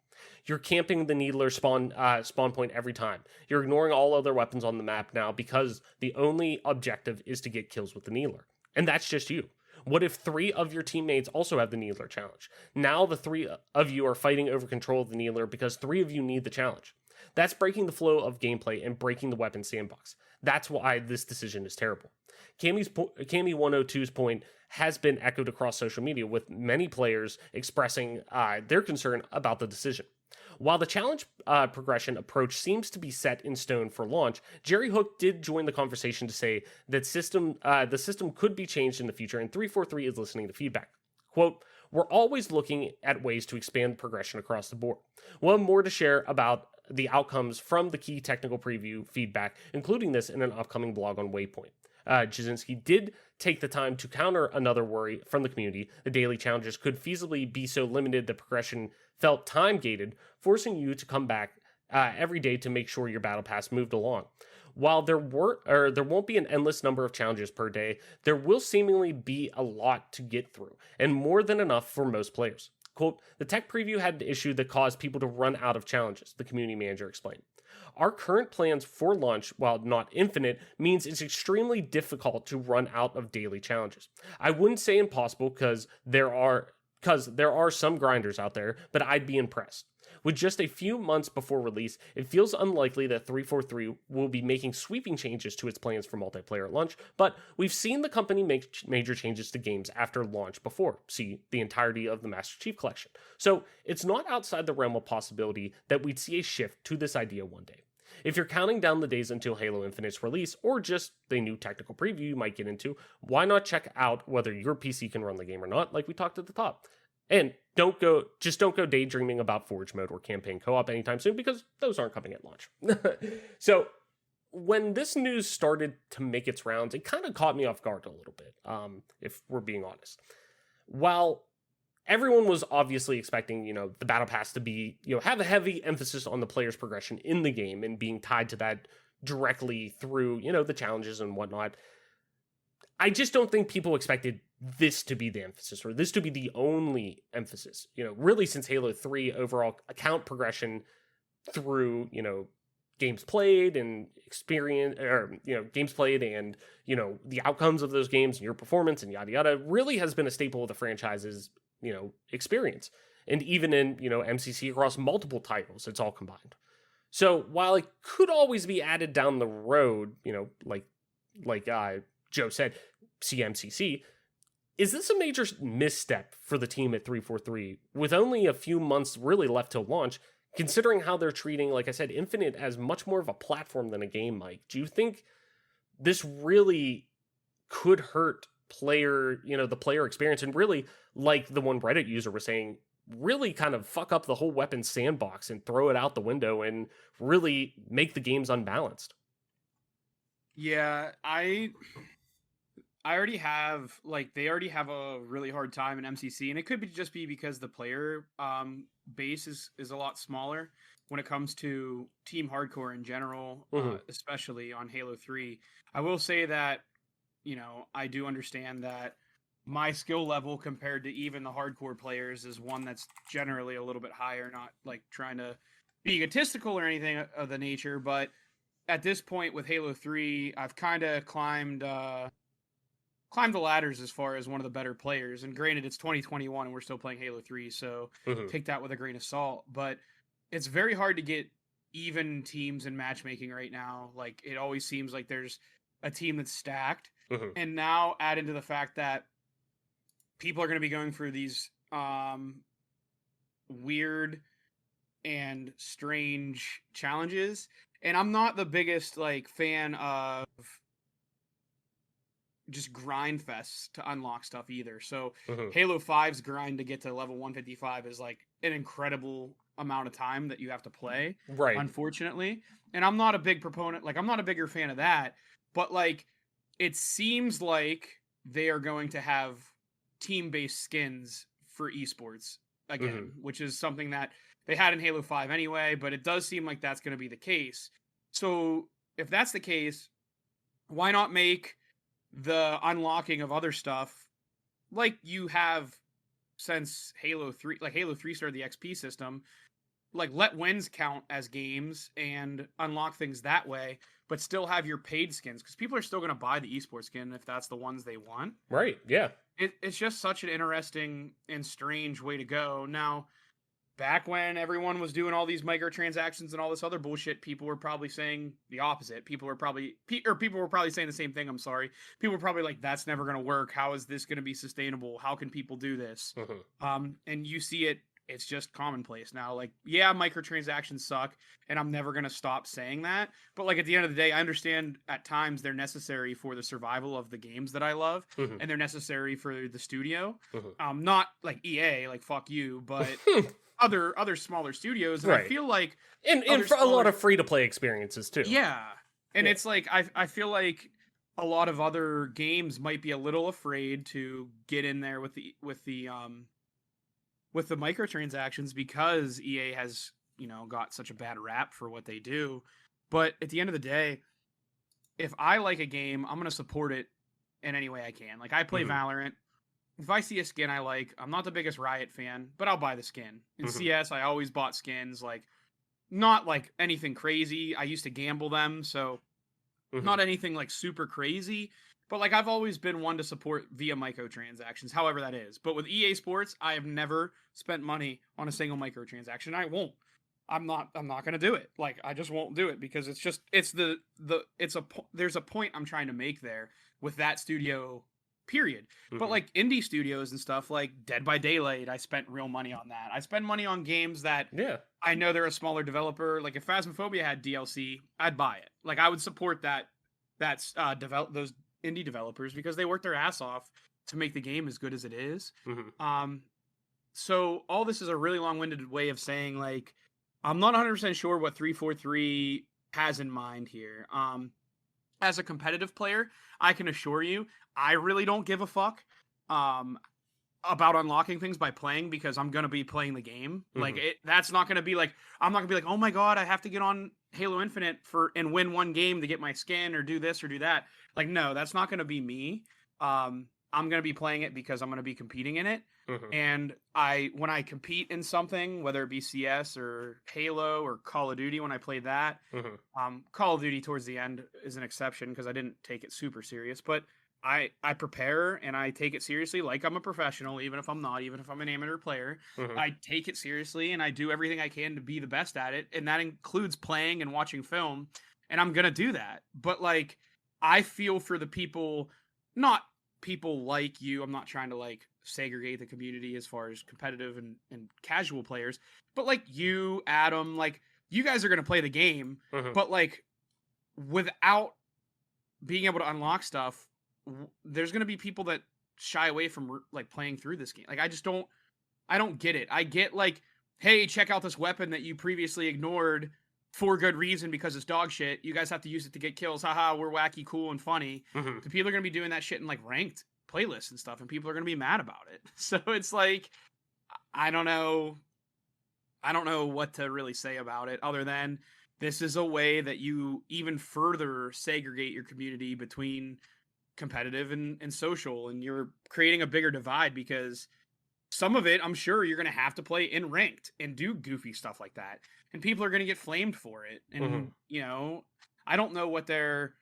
You're camping the needler spawn point every time. You're ignoring all other weapons on the map now because the only objective is to get kills with the needler. And that's just you. What if 3 of your teammates also have the needler challenge? Now the 3 of you are fighting over control of the needler because 3 of you need the challenge. That's breaking the flow of gameplay and breaking the weapon sandbox. That's why this decision is terrible. Cami102's point has been echoed across social media, with many players expressing their concern about the decision. While the challenge progression approach seems to be set in stone for launch, Jerry Hook did join the conversation to say that the system could be changed in the future, and 343 is listening to feedback. Quote, "We're always looking at ways to expand progression across the board. We'll have more to share about the outcomes from the key technical preview feedback, including this in an upcoming blog on Waypoint." Jasinski did take the time to counter another worry from the community. The daily challenges could feasibly be so limited that progression felt time-gated, forcing you to come back every day to make sure your battle pass moved along. While there won't be an endless number of challenges per day, there will seemingly be a lot to get through, and more than enough for most players. Quote, "The tech preview had an issue that caused people to run out of challenges," the community manager explained. "Our current plans for launch, while not infinite, means it's extremely difficult to run out of daily challenges. I wouldn't say impossible because there are some grinders out there, but I'd be impressed. With just a few months before release, it feels unlikely that 343 will be making sweeping changes to its plans for multiplayer at launch, but we've seen the company make major changes to games after launch before. See the entirety of the Master Chief Collection. So it's not outside the realm of possibility that we'd see a shift to this idea one day. If you're counting down the days until Halo Infinite's release, or just the new technical preview you might get into, why not check out whether your PC can run the game or not, like we talked at the top. And don't go daydreaming about Forge mode or campaign co-op anytime soon, because those aren't coming at launch." So when this news started to make its rounds, it kind of caught me off guard a little bit, if we're being honest. While everyone was obviously expecting, the battle pass to be, have a heavy emphasis on the player's progression in the game and being tied to that directly through, the challenges and whatnot, I just don't think people expected this to be the emphasis, or this to be the only emphasis. Really since Halo 3, overall account progression through, games played and experience, or, games played and, the outcomes of those games and your performance and yada yada, really has been a staple of the franchise's, experience. And even in, MCC across multiple titles, it's all combined. So while it could always be added down the road, like Joe said, CMCC, is this a major misstep for the team at 343 with only a few months really left till launch, considering how they're treating, like I said, Infinite as much more of a platform than a game, Mike? Do you think this really could hurt the player experience, and really, like the one Reddit user was saying, really kind of fuck up the whole weapon sandbox and throw it out the window and really make the games unbalanced? Yeah, I already have, they already have a really hard time in MCC, and it could just be because the player base is a lot smaller when it comes to Team Hardcore in general, especially on Halo 3. I will say that, I do understand that my skill level compared to even the hardcore players is one that's generally a little bit higher, not like trying to be egotistical or anything of the nature, but at this point with Halo 3, I've kind of climbed the ladders as far as one of the better players. And granted, it's 2021 and we're still playing Halo 3, so take that with a grain of salt. But it's very hard to get even teams in matchmaking right now. Like, it always seems like there's a team that's stacked. And now add into the fact that people are going to be going through these weird and strange challenges. And I'm not the biggest fan of just grind fests to unlock stuff either. So Halo 5's grind to get to level 155 is an incredible amount of time that you have to play, right? Unfortunately. And I'm not a big proponent, I'm not a bigger fan of that, but it seems like they are going to have team-based skins for esports again, which is something that they had in Halo 5 anyway, but it does seem like that's going to be the case. So if that's the case, why not make the unlocking of other stuff like you have since Halo 3, like Halo 3 started the XP system, like let wins count as games and unlock things that way, but still have your paid skins, because people are still going to buy the esports skin if that's the ones they want. Right, yeah. It's just such an interesting and strange way to go. Now, back when everyone was doing all these microtransactions and all this other bullshit, people were probably saying the opposite. People were probably saying the same thing. I'm sorry. People were probably like, that's never going to work. How is this going to be sustainable? How can people do this? And you see it. It's just commonplace now. Like, yeah, microtransactions suck, and I'm never going to stop saying that. But like at the end of the day, I understand at times they're necessary for the survival of the games that I love, and they're necessary for the studio. Not like EA, like fuck you, but other smaller studios. And I feel like and for a lot of free to play experiences too. Yeah. And it's like I feel like a lot of other games might be a little afraid to get in there with the microtransactions because EA has, got such a bad rap for what they do. But at the end of the day, if I like a game, I'm going to support it in any way I can. Like, I play Valorant. If I see a skin I like, I'm not the biggest Riot fan, but I'll buy the skin. In CS, I always bought skins, like, not like anything crazy. I used to gamble them, so not anything like super crazy. But like I've always been one to support via microtransactions, however that is. But with EA Sports, I have never spent money on a single microtransaction. I won't. I'm not going to do it. Like I just won't do it because there's a point I'm trying to make there with that studio period. But like indie studios and stuff like Dead by Daylight, I spent real money on that. I spend money on games that I know they're a smaller developer. Like if Phasmophobia had DLC, I'd buy it. Like I would support those indie developers because they work their ass off to make the game as good as it is. So all this is a really long-winded way of saying like I'm not 100% sure what 343 has in mind here. As a competitive player, I can assure you I really don't give a fuck about unlocking things by playing because I'm going to be playing the game. Like that's not going to be like I'm not going to be like, "Oh my god, I have to get on Halo Infinite and win one game to get my skin or do this or do that." Like no, that's not going to be me. I'm going to be playing it because I'm going to be competing in it. And when I compete in something, whether it be CS or Halo or Call of Duty, when I played that, Call of Duty towards the end is an exception because I didn't take it super serious, but I prepare and I take it seriously like I'm a professional, even if I'm not, even if I'm an amateur player. I take it seriously and I do everything I can to be the best at it. And that includes playing and watching film. And I'm going to do that. But like, I feel for the people, not people like you. I'm not trying to like segregate the community as far as competitive and casual players, but like you, Adam, like you guys are going to play the game, but like without being able to unlock stuff, there's going to be people that shy away from like playing through this game. Like I don't get it. I get like, hey, check out this weapon that you previously ignored for good reason because it's dog shit. You guys have to use it to get kills. Haha, we're wacky, cool, and funny. The people are going to be doing that shit in like ranked playlists and stuff, and people are going to be mad about it. So it's like, I don't know what to really say about it other than this is a way that you even further segregate your community between competitive and social, and you're creating a bigger divide because some of it, I'm sure you're going to have to play in ranked and do goofy stuff like that. And people are going to get flamed for it. And, I don't know what their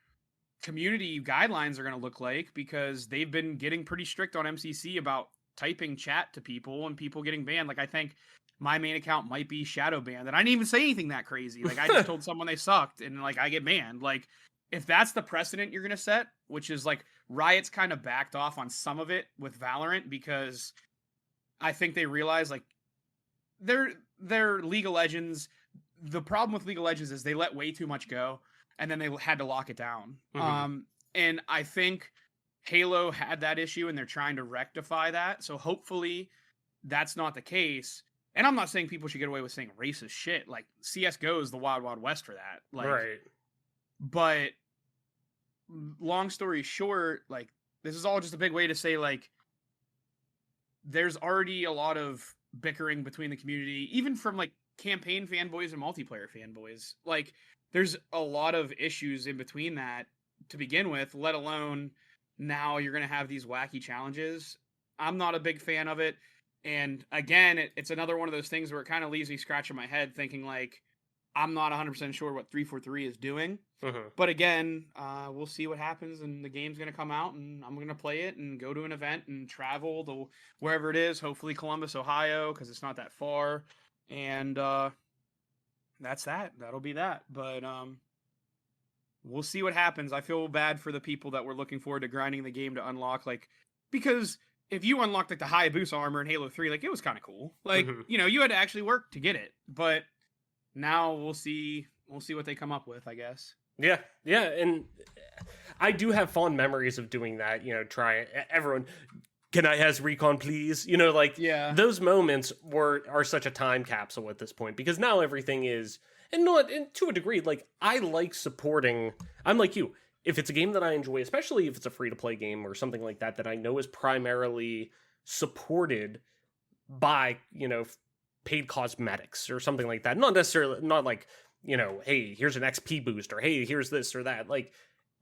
community guidelines are going to look like because they've been getting pretty strict on MCC about typing chat to people and people getting banned. Like, I think my main account might be shadow banned. And I didn't even say anything that crazy. Like, I just told someone they sucked and, like, I get banned. Like, if that's the precedent you're going to set, which is, like, Riot's kind of backed off on some of it with Valorant because I think they realize, like, they're League of Legends. The problem with League of Legends is they let way too much go, and then they had to lock it down. And I think Halo had that issue, and they're trying to rectify that. So hopefully that's not the case. And I'm not saying people should get away with saying racist shit. Like, CSGO is the Wild Wild West for that. Like, right. But long story short, like, this is all just a big way to say, like, there's already a lot of bickering between the community, even from like campaign fanboys and multiplayer fanboys. Like, there's a lot of issues in between that to begin with, let alone now you're going to have these wacky challenges. I'm not a big fan of it. And again, it's another one of those things where it kind of leaves me scratching my head thinking, like, I'm not 100% sure what 343 is doing. But again, we'll see what happens, and the game's going to come out, and I'm going to play it and go to an event and travel to wherever it is, hopefully Columbus, Ohio, because it's not that far. And that's that. That'll be that. But we'll see what happens. I feel bad for the people that were looking forward to grinding the game to unlock, like, because if you unlocked like the Hayabusa armor in Halo 3, like, it was kind of cool. Like, you know, you had to actually work to get it. But now we'll see what they come up with, I guess. Yeah, and I do have fond memories of doing that, you know, everyone, can I has recon please? You know, like, those moments are such a time capsule at this point, because now everything is, and to a degree, like, I like supporting, I'm like you, if it's a game that I enjoy, especially if it's a free-to-play game or something like that I know is primarily supported by, you know, paid cosmetics or something like that, not necessarily, not like, you know, hey, here's an XP boost, or hey, here's this or that. Like,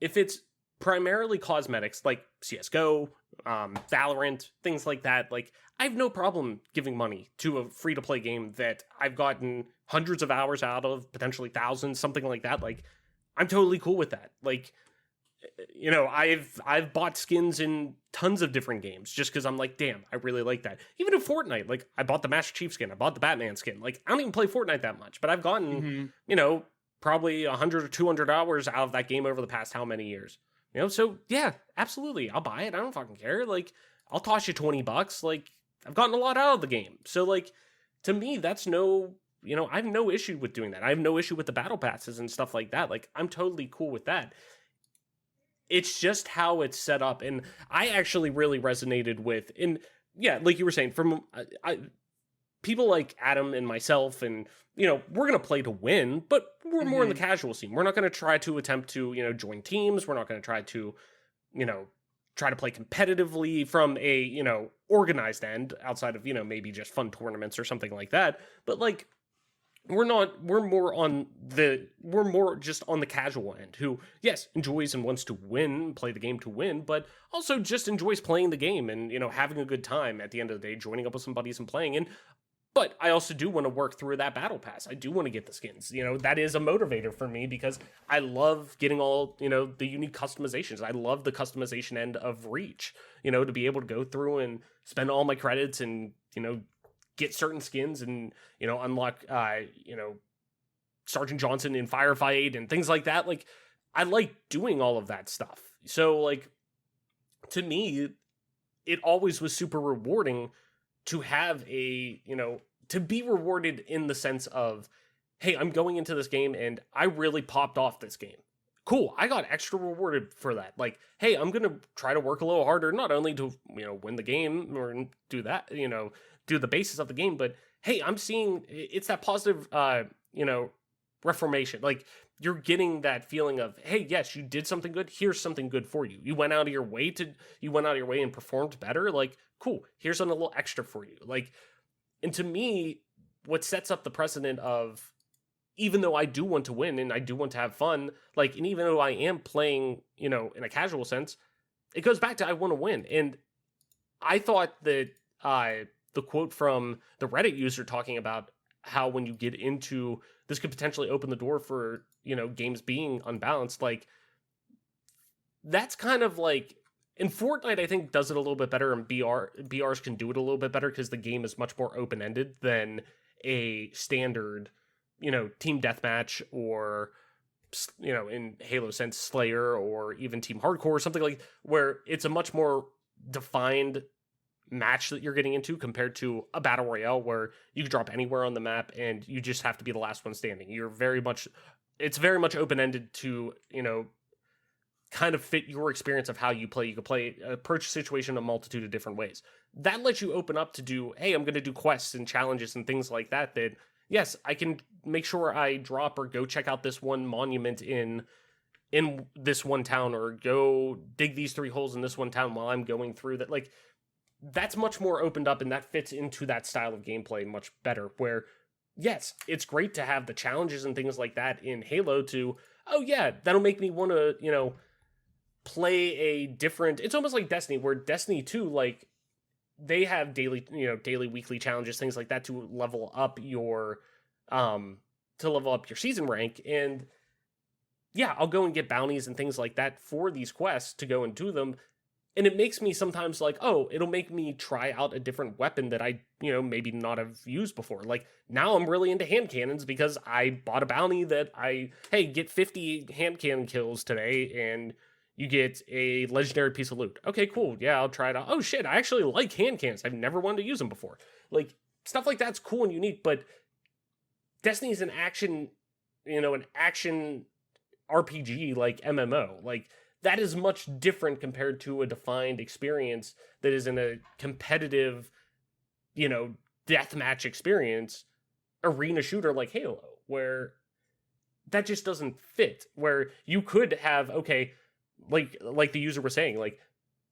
if it's primarily cosmetics, like CSGO, Valorant, things like that, like, I have no problem giving money to a free-to-play game that I've gotten hundreds of hours out of, potentially thousands, something like that. Like, I'm totally cool with that. Like, you know, I've bought skins in tons of different games just because I'm like, damn, I really like that. Even in Fortnite, like, I bought the Master Chief skin, I bought the Batman skin. Like, I don't even play Fortnite that much, but I've gotten, you know, probably 100 or 200 hours out of that game over the past how many years? You know, so yeah, absolutely, I'll buy it. I don't fucking care. Like, I'll toss you $20. Like, I've gotten a lot out of the game. So, like, to me, that's no, you know, I have no issue with doing that. I have no issue with the battle passes and stuff like that. Like, I'm totally cool with that. It's just how it's set up, and I actually really resonated with, and yeah, like you were saying, from people like Adam and myself, and, you know, we're going to play to win, but we're more in the casual scene. We're not going to try to attempt to, you know, join teams. We're not going to try to, you know, play competitively from a, you know, organized end outside of, you know, maybe just fun tournaments or something like that. But, like, we're more just on the casual end, who, yes, enjoys and wants to win, play the game to win, but also just enjoys playing the game and, you know, having a good time at the end of the day, joining up with some buddies and playing. But I also do want to work through that battle pass. I do want to get the skins. You know, that is a motivator for me because I love getting all, you know, the unique customizations. I love the customization end of Reach, you know, to be able to go through and spend all my credits and, you know, get certain skins and, you know, unlock, you know, Sergeant Johnson in Firefight and things like that. Like, I like doing all of that stuff. So, like, to me, it always was super rewarding to have a, you know, to be rewarded in the sense of, hey, I'm going into this game and I really popped off this game. Cool, I got extra rewarded for that. Like, hey, I'm going to try to work a little harder, not only to, you know, win the game or do that, you know, do the basis of the game, but hey, I'm seeing it's that positive, you know, reformation. Like, you're getting that feeling of, hey, yes, you did something good. Here's something good for you. You went out of your way and performed better. Like, cool. Here's a little extra for you. Like, and to me, what sets up the precedent of, even though I do want to win and I do want to have fun, like, and even though I am playing, you know, in a casual sense, it goes back to I want to win. And I thought that the quote from the Reddit user talking about how when you get into this could potentially open the door for, you know, games being unbalanced, like, that's kind of like, in Fortnite, I think does it a little bit better, and BRs can do it a little bit better because the game is much more open-ended than a standard, you know, team deathmatch or, you know, in Halo sense, Slayer or even Team Hardcore or something like, where it's a much more defined match that you're getting into compared to a battle royale where you can drop anywhere on the map and you just have to be the last one standing. It's very much open-ended to, you know, kind of fit your experience of how you play. You can approach a situation a multitude of different ways. That lets you open up to do, hey, I'm going to do quests and challenges and things like that, yes, I can make sure I drop or go check out this one monument in in this one town, or go dig these 3 holes in this one town while I'm going through that. Like, that's much more opened up, and that fits into that style of gameplay much better, where yes, it's great to have the challenges and things like that in Halo to, oh yeah, that'll make me want to, play a different, it's almost like Destiny, where Destiny 2, like, they have daily, weekly challenges, things like that to level up your season rank. And yeah, I'll go and get bounties and things like that for these quests to go and do them. And it makes me sometimes like, oh, it'll make me try out a different weapon that I, maybe not have used before. Like, now I'm really into hand cannons because I bought a bounty that hey, get 50 hand cannon kills today and you get a legendary piece of loot. Okay, cool. Yeah, I'll try it out. Oh shit, I actually like hand cannons. I've never wanted to use them before. Like, stuff like that's cool and unique, but Destiny's an action RPG, like MMO. Like, that is much different compared to a defined experience that is in a competitive, deathmatch experience, arena shooter like Halo, where that just doesn't fit. Where you could have, okay, like the user was saying, like,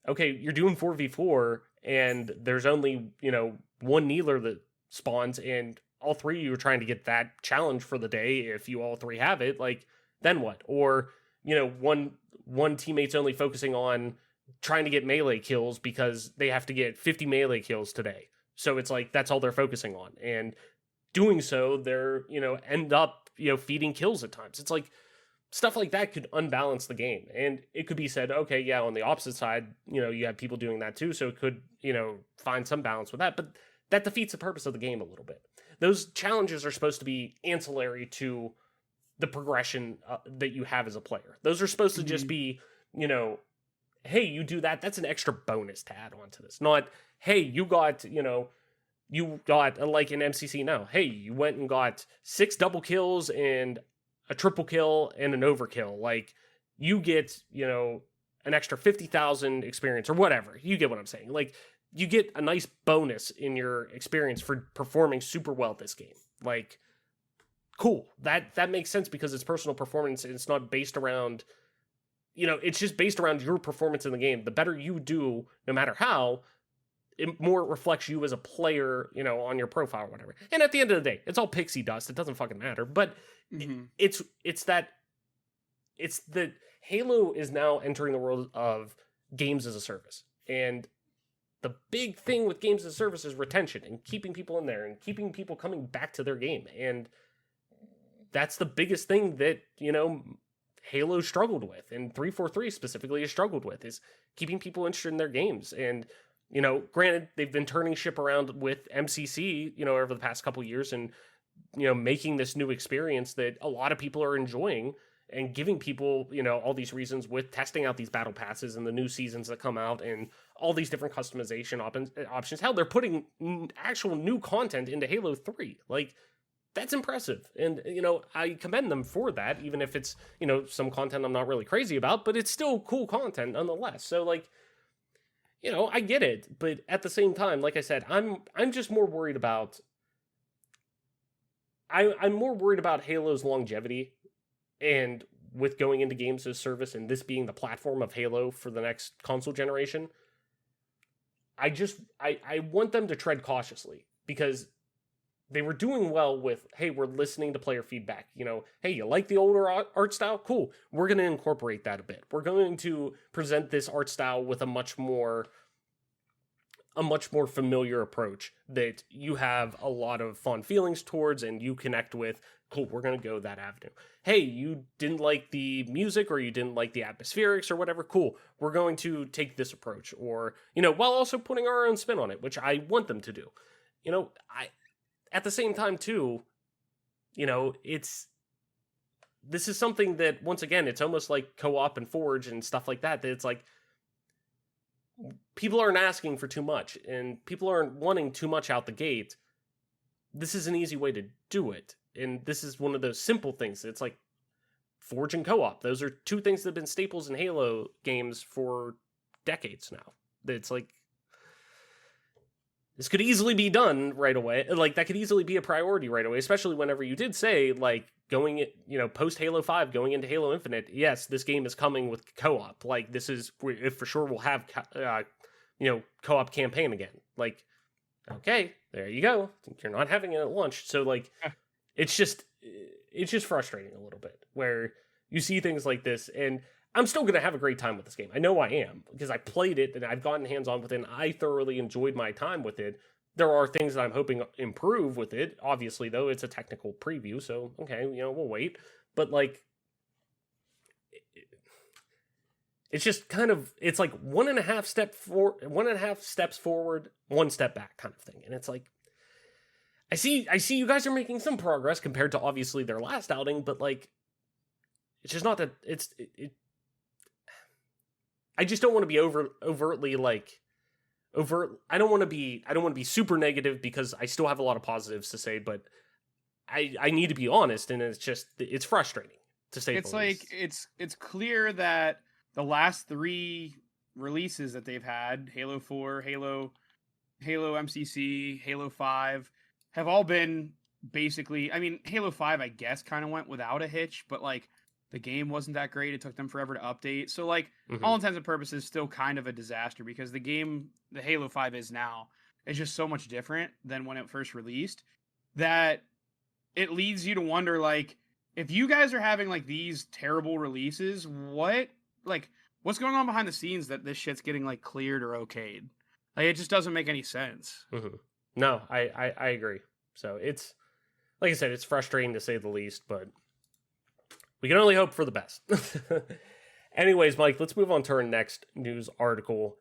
okay, you're doing 4v4 and there's only, one kneeler that spawns and all 3 of you are trying to get that challenge for the day. If you all 3 have it, like, then what? Or, one teammate's only focusing on trying to get melee kills because they have to get 50 melee kills today. So it's like, that's all they're focusing on. And doing so, they're, end up, feeding kills at times. It's like, stuff like that could unbalance the game. And it could be said, okay, yeah, on the opposite side, you have people doing that too. So it could, find some balance with that. But that defeats the purpose of the game a little bit. Those challenges are supposed to be ancillary to the progression that you have as a player. Those are supposed to just be, hey, you do that, that's an extra bonus to add on to this. Not, hey, you got like in MCC now, hey, you went and got 6 double kills and a triple kill and an overkill. Like, you get, an extra 50,000 experience or whatever. You get what I'm saying. Like, you get a nice bonus in your experience for performing super well this game. Like, cool. That makes sense because it's personal performance and it's not based around, it's just based around your performance in the game. The better you do, no matter how, it more reflects you as a player, on your profile or whatever. And at the end of the day, it's all pixie dust. It doesn't fucking matter. But it's that Halo is now entering the world of games as a service. And the big thing with games as a service is retention and keeping people in there and keeping people coming back to their game. And that's the biggest thing that, Halo struggled with, and 343 specifically has struggled with, is keeping people interested in their games. And, granted, they've been turning ship around with MCC, over the past couple years and, making this new experience that a lot of people are enjoying and giving people, all these reasons with testing out these battle passes and the new seasons that come out and all these different customization options. Hell, they're putting actual new content into Halo 3. Like, that's impressive. And, I commend them for that, even if it's, some content I'm not really crazy about, but it's still cool content nonetheless. So, like, I get it. But at the same time, like I said, I'm just more worried about, I'm more worried about Halo's longevity, and with going into games as a service and this being the platform of Halo for the next console generation, I want them to tread cautiously, because they were doing well with, hey, we're listening to player feedback. Hey, you like the older art style? Cool. We're going to incorporate that a bit. We're going to present this art style with a much more familiar approach that you have a lot of fond feelings towards and you connect with. Cool, we're going to go that avenue. Hey, you didn't like the music or you didn't like the atmospherics or whatever. Cool, we're going to take this approach, or, while also putting our own spin on it, which I want them to do. At the same time, too, this is something that, once again, it's almost like co-op and Forge and stuff like that, that it's like, people aren't asking for too much, and people aren't wanting too much out the gate. This is an easy way to do it, and this is one of those simple things. It's like Forge and co-op. Those are 2 things that have been staples in Halo games for decades now. It's like, this could easily be done right away. Like, that could easily be a priority right away, especially whenever you did say, like, going, post Halo 5, going into Halo Infinite, yes, this game is coming with co-op. Like, this is, for sure we'll have, co-op campaign again. Like, okay, there you go. You're not having it at launch. So, like, it's just frustrating a little bit where you see things like this, and I'm still going to have a great time with this game. I know I am, because I played it and I've gotten hands-on with it, and I thoroughly enjoyed my time with it. There are things that I'm hoping improve with it. Obviously, though, it's a technical preview, so, okay, we'll wait. But, like, it's just kind of, it's like 1.5 steps forward, 1 step back kind of thing. And it's like, I see you guys are making some progress compared to, obviously, their last outing, but, like, it's just not that, I just don't want to be overtly like overt. I don't want to be super negative, because I still have a lot of positives to say, but I need to be honest, and it's frustrating to say. It's like it's clear that the last 3 releases that they've had, Halo 4, Halo MCC, Halo 5, have all been basically, I mean, Halo 5 I guess kind of went without a hitch, but like the game wasn't that great. It took them forever to update. So, like, all intents and purposes, still kind of a disaster, because the game, the Halo 5 is now, is just so much different than when it first released, that it leads you to wonder, like, if you guys are having, like, these terrible releases, what's going on behind the scenes that this shit's getting, like, cleared or okayed? Like, it just doesn't make any sense. No, I agree. So, it's, like I said, it's frustrating to say the least, but we can only hope for the best. Anyways, Mike, let's move on to our next news article.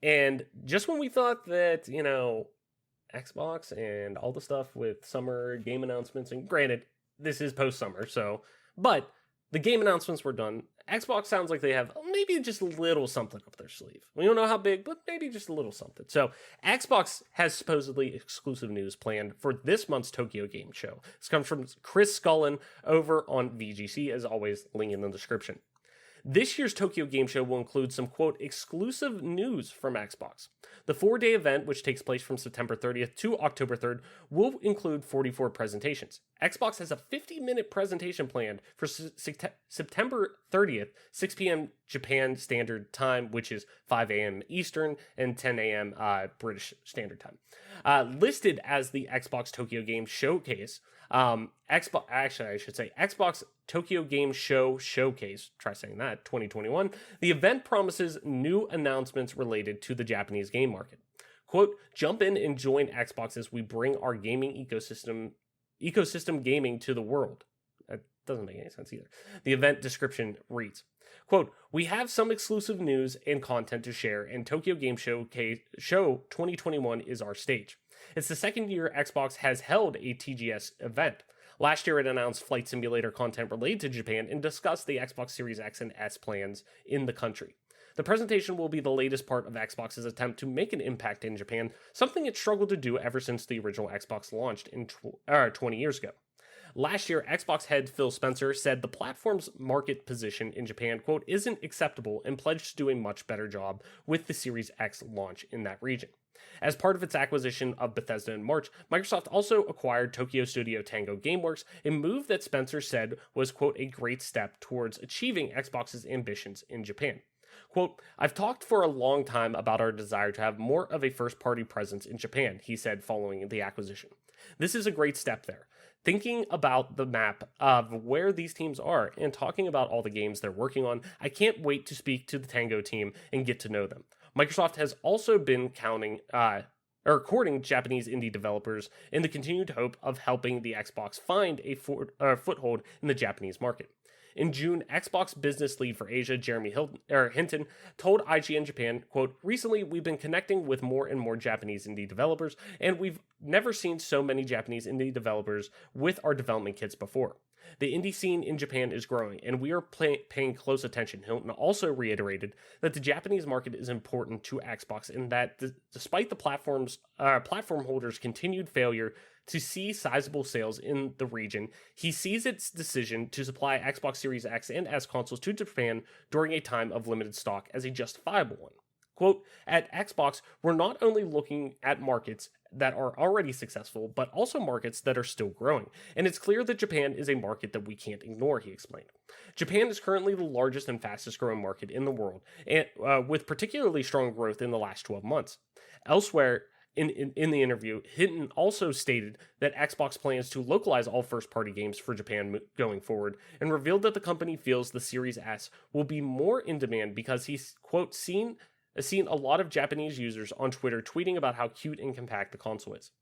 And just when we thought that, Xbox and all the stuff with summer game announcements, and granted, this is post-summer, but the game announcements were done. Xbox sounds like they have maybe just a little something up their sleeve. We don't know how big, but maybe just a little something. So Xbox has supposedly exclusive news planned for this month's Tokyo Game Show. This comes from Chris Scullin over on VGC, as always, link in the description. This year's Tokyo Game Show will include some, quote, exclusive news from Xbox. The 4-day event, which takes place from September 30th to October 3rd, will include 44 presentations. Xbox has a 50-minute presentation planned for September 30th, 6 p.m. Japan Standard Time, which is 5 a.m. Eastern and 10 a.m. British Standard Time. Listed as the Xbox Tokyo Game Showcase, Xbox Tokyo Game Show Showcase, try saying that, 2021. The event promises new announcements related to the Japanese game market. Quote, jump in and join Xbox as we bring our gaming ecosystem gaming to the world. That doesn't make any sense either. The event description reads, quote, we have some exclusive news and content to share, and Tokyo Game Show 2021 is our stage. It's the second year Xbox has held a TGS event. Last year, it announced flight simulator content related to Japan and discussed the Xbox Series X and S plans in the country. The presentation will be the latest part of Xbox's attempt to make an impact in Japan, something it struggled to do ever since the original Xbox launched in 20 years ago. Last year, Xbox head Phil Spencer said the platform's market position in Japan, quote, isn't acceptable, and pledged to do a much better job with the Series X launch in that region. As part of its acquisition of Bethesda in March, Microsoft also acquired Tokyo studio Tango Gameworks, a move that Spencer said was, quote, a great step towards achieving Xbox's ambitions in Japan. Quote, I've talked for a long time about our desire to have more of a first-party presence in Japan, he said following the acquisition. This is a great step there. Thinking about the map of where these teams are and talking about all the games they're working on, I can't wait to speak to the Tango team and get to know them. Microsoft has also been courting Japanese indie developers in the continued hope of helping the Xbox find a foothold in the Japanese market. In June, Xbox business lead for Asia, Jeremy Hinton, told IGN Japan, quote, recently we've been connecting with more and more Japanese indie developers, and we've never seen so many Japanese indie developers with our development kits before. The indie scene in Japan is growing, and we are paying close attention. Hilton also reiterated that the Japanese market is important to Xbox, and that despite the platform holders' continued failure to see sizable sales in the region, he sees its decision to supply Xbox Series X and S consoles to Japan during a time of limited stock as a justifiable one. Quote, at Xbox, we're not only looking at markets that are already successful, but also markets that are still growing. And it's clear that Japan is a market that we can't ignore, he explained. Japan is currently the largest and fastest growing market in the world, and with particularly strong growth in the last 12 months. Elsewhere, in the interview, Hinton also stated that Xbox plans to localize all first-party games for Japan going forward, and revealed that the company feels the Series S will be more in demand because he's, quote, seen a lot of Japanese users on Twitter tweeting about how cute and compact the console is.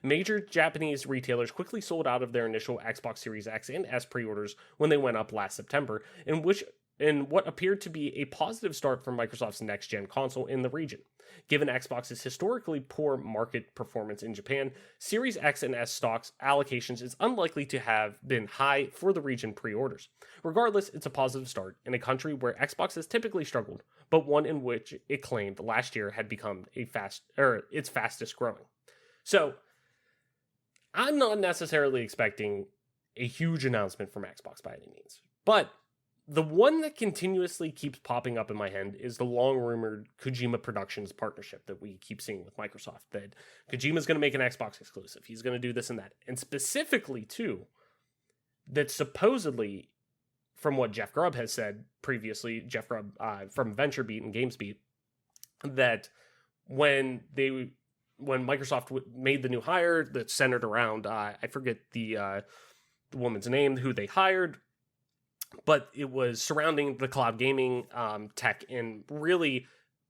Major Japanese retailers quickly sold out of their initial Xbox Series X and S pre-orders when they went up last September, in what appeared to be a positive start for Microsoft's next-gen console in the region. Given Xbox's historically poor market performance in Japan, Series X and S stocks allocations is unlikely to have been high for the region pre-orders. Regardless, it's a positive start in a country where Xbox has typically struggled, but one in which it claimed last year had become its fastest growing. So, I'm not necessarily expecting a huge announcement from Xbox by any means, but the one that continuously keeps popping up in my head is the long-rumored Kojima Productions partnership that we keep seeing with Microsoft, that Kojima's going to make an Xbox exclusive. He's going to do this and that. And specifically, too, that supposedly, from what Jeff Grubb has said previously, Jeff Grubb from VentureBeat and GamesBeat, that when Microsoft made the new hire that centered around, I forget the woman's name, who they hired, but it was surrounding the cloud gaming tech and really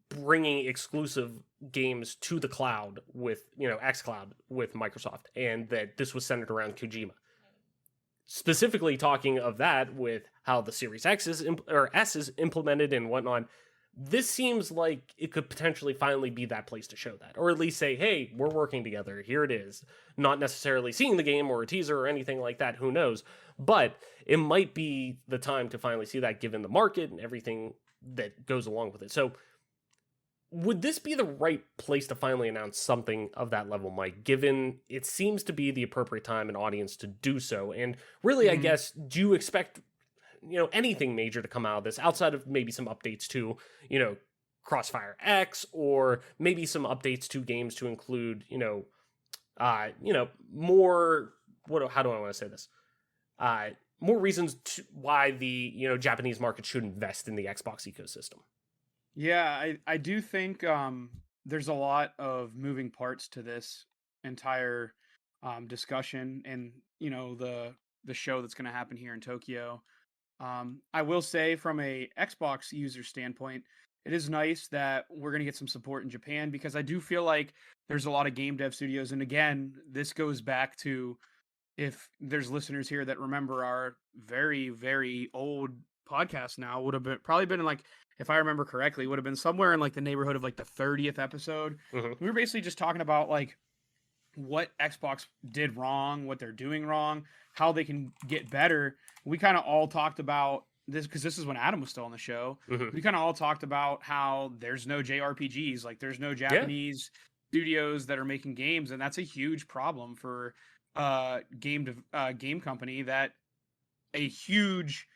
bringing exclusive games to the cloud with, xCloud with Microsoft, and that this was centered around Kojima. Specifically talking of that with how the Series X S is implemented and whatnot, this seems like it could potentially finally be that place to show that, or at least say, hey, we're working together, here it is. Not necessarily seeing the game or a teaser or anything like that, who knows, but it might be the time to finally see that given the market and everything that goes along with it. So would this be the right place to finally announce something of that level, Mike, given it seems to be the appropriate time and audience to do so? And really, I guess, do you expect anything major to come out of this outside of maybe some updates to, Crossfire X, or maybe some updates to games to include, more, how do I want to say this? More reasons why the, Japanese market should invest in the Xbox ecosystem. Yeah, I do think there's a lot of moving parts to this entire discussion, and, the show that's going to happen here in Tokyo. I will say, from a Xbox user standpoint, it is nice that we're going to get some support in Japan, because I do feel like there's a lot of game dev studios. And again, this goes back to, if there's listeners here that remember our very, very old podcast now, would have probably been like, if I remember correctly, would have been somewhere in like the neighborhood of like the 30th episode. Mm-hmm. We were basically just talking about like what Xbox did wrong, what they're doing wrong, how they can get better. We kind of all talked about this, because this is when Adam was still on the show. Mm-hmm. We kind of all talked about how there's no JRPGs, like there's no Japanese studios that are making games, and that's a huge problem for game company, that a huge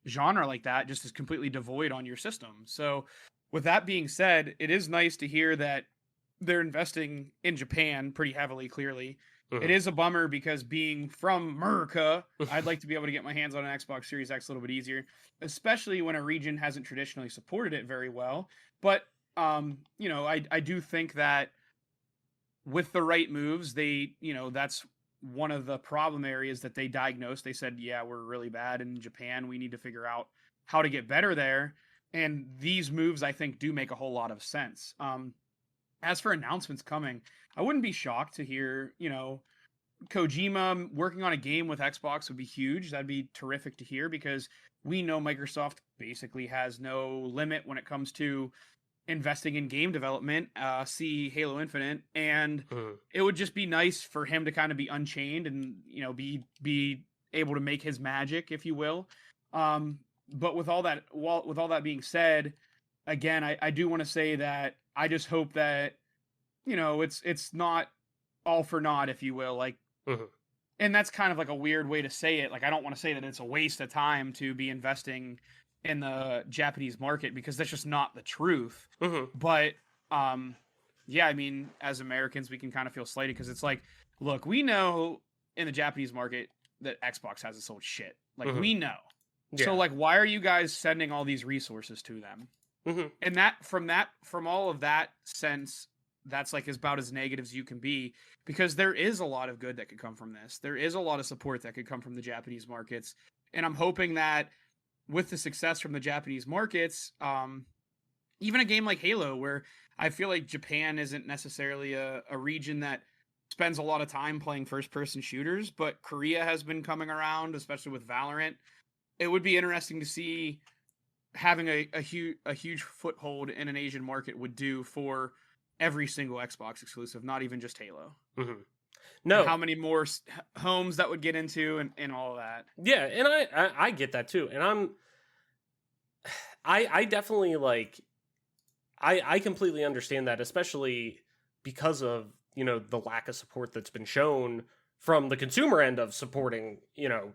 genre like that just is completely devoid on your system. So with that being said, it is nice to hear that they're investing in Japan pretty heavily, clearly. It is a bummer, because being from America, I'd like to be able to get my hands on an Xbox Series X a little bit easier, especially when a region hasn't traditionally supported it very well. But, I do think that with the right moves, that's one of the problem areas that they diagnosed. They said, yeah, we're really bad in Japan. We need to figure out how to get better there. And these moves, I think, do make a whole lot of sense. As for announcements coming, I wouldn't be shocked to hear, Kojima working on a game with Xbox would be huge. That'd be terrific to hear, because we know Microsoft basically has no limit when it comes to investing in game development. See Halo Infinite, and it would just be nice for him to kind of be unchained and, be able to make his magic, if you will. But with all that being said, again, I do want to say that I just hope that, it's not all for naught, if you will. Like, and that's kind of like a weird way to say it. Like, I don't want to say that it's a waste of time to be investing in the Japanese market, because that's just not the truth. Mm-hmm. But yeah, I mean, as Americans, we can kind of feel slighted, because it's like, look, we know in the Japanese market that Xbox hasn't sold shit. Like, Mhm. we know. Yeah. So, like, why are you guys sending all these resources to them? Mm-hmm. And from all of that sense, that's like about as negative as you can be, because there is a lot of good that could come from this. There is a lot of support that could come from the Japanese markets. And I'm hoping that with the success from the Japanese markets, even a game like Halo, where I feel like Japan isn't necessarily a region that spends a lot of time playing first-person shooters, but Korea has been coming around, especially with Valorant. It would be interesting to see having a huge foothold in an Asian market would do for every single Xbox exclusive, not even just Halo. Mm-hmm. No, And how many more homes that would get into, and all of that. yeah, and I get that too, and I definitely like I completely understand that, especially because of, you know, the lack of support that's been shown from the consumer end of supporting, you know,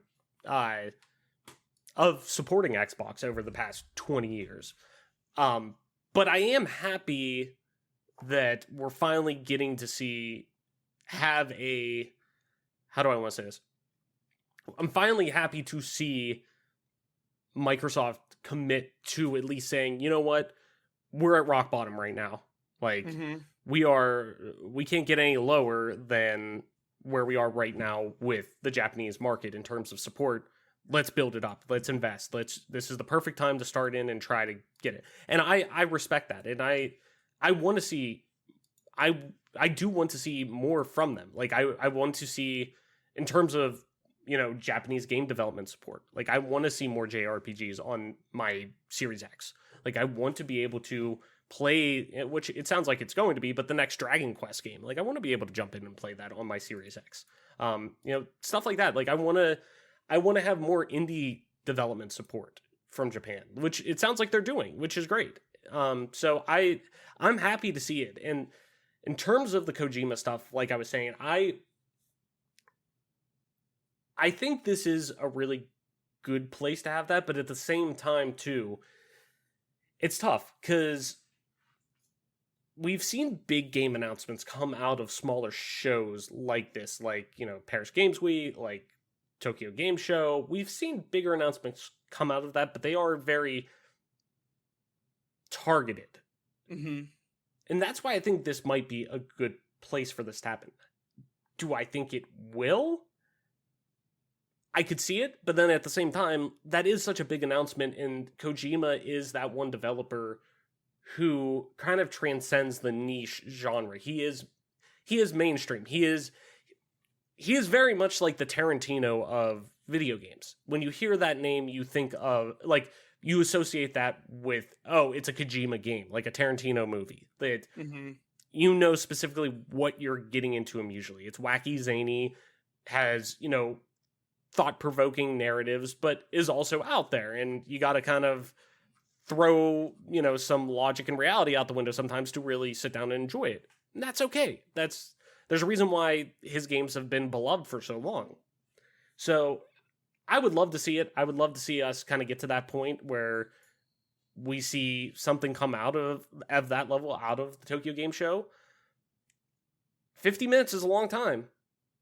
supporting Xbox over the past 20 years. But I am happy that we're finally getting to have a, how do I want to say this? I'm finally happy to see Microsoft commit to at least saying, you know what, we're at rock bottom right now. Like, we can't get any lower than where we are right now with the Japanese market in terms of support. Let's build it up. Let's invest. This is the perfect time to start in and try to get it. And I respect that. And I want to see, I do want to see more from them. Like, I want to see, in terms of, you know, Japanese game development support. Like, I want to see more JRPGs on my Series X. Like, I want to be able to play, which it sounds like it's going to be, but the next Dragon Quest game. Like, I want to be able to jump in and play that on my Series X. You know, stuff like that. Like, I want to have more indie development support from Japan, which it sounds like they're doing, which is great. So I'm happy to see it. And in terms of the Kojima stuff, like I was saying, I think this is a really good place to have that, but at the same time, too, it's tough because we've seen big game announcements come out of smaller shows like this, like, you know, Paris Games Week, like Tokyo Game Show. We've seen bigger announcements come out of that, but they are very targeted. Mm-hmm. And that's why I think this might be a good place for this to happen. Do I think it will? I could see it, but then at the same time, that is such a big announcement, and Kojima is that one developer who kind of transcends the niche genre. He is mainstream. He is very much like the Tarantino of video games. When you hear that name, you think of, like, you associate that with, oh, it's a Kojima game, like a Tarantino movie. You know specifically what you're getting into him usually. It's wacky, zany, has, you know, thought-provoking narratives, but is also out there, and you got to kind of throw, you know, some logic and reality out the window sometimes to really sit down and enjoy it. And that's okay. There's a reason why his games have been beloved for so long. So I would love to see it. I would love to see us kind of get to that point where we see something come out of that level, out of the Tokyo Game Show. 50 minutes is a long time.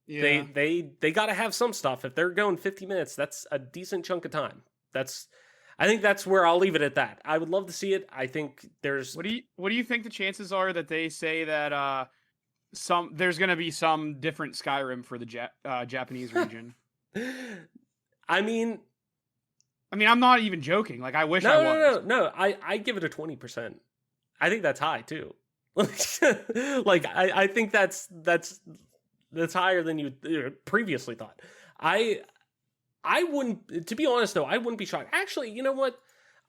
Yeah. They got to have some stuff. If they're going 50 minutes, that's a decent chunk of time. I think that's where I'll leave it at that. I would love to see it. I think there's... What do you think the chances are that they say that there's going to be some different Skyrim for the Japanese region? I mean, I'm not even joking. Like, I wish I was. No. I give it a 20%. I think that's high too. Like, I think that's higher than you previously thought. I wouldn't, to be honest though, I wouldn't be shocked. Actually, you know what?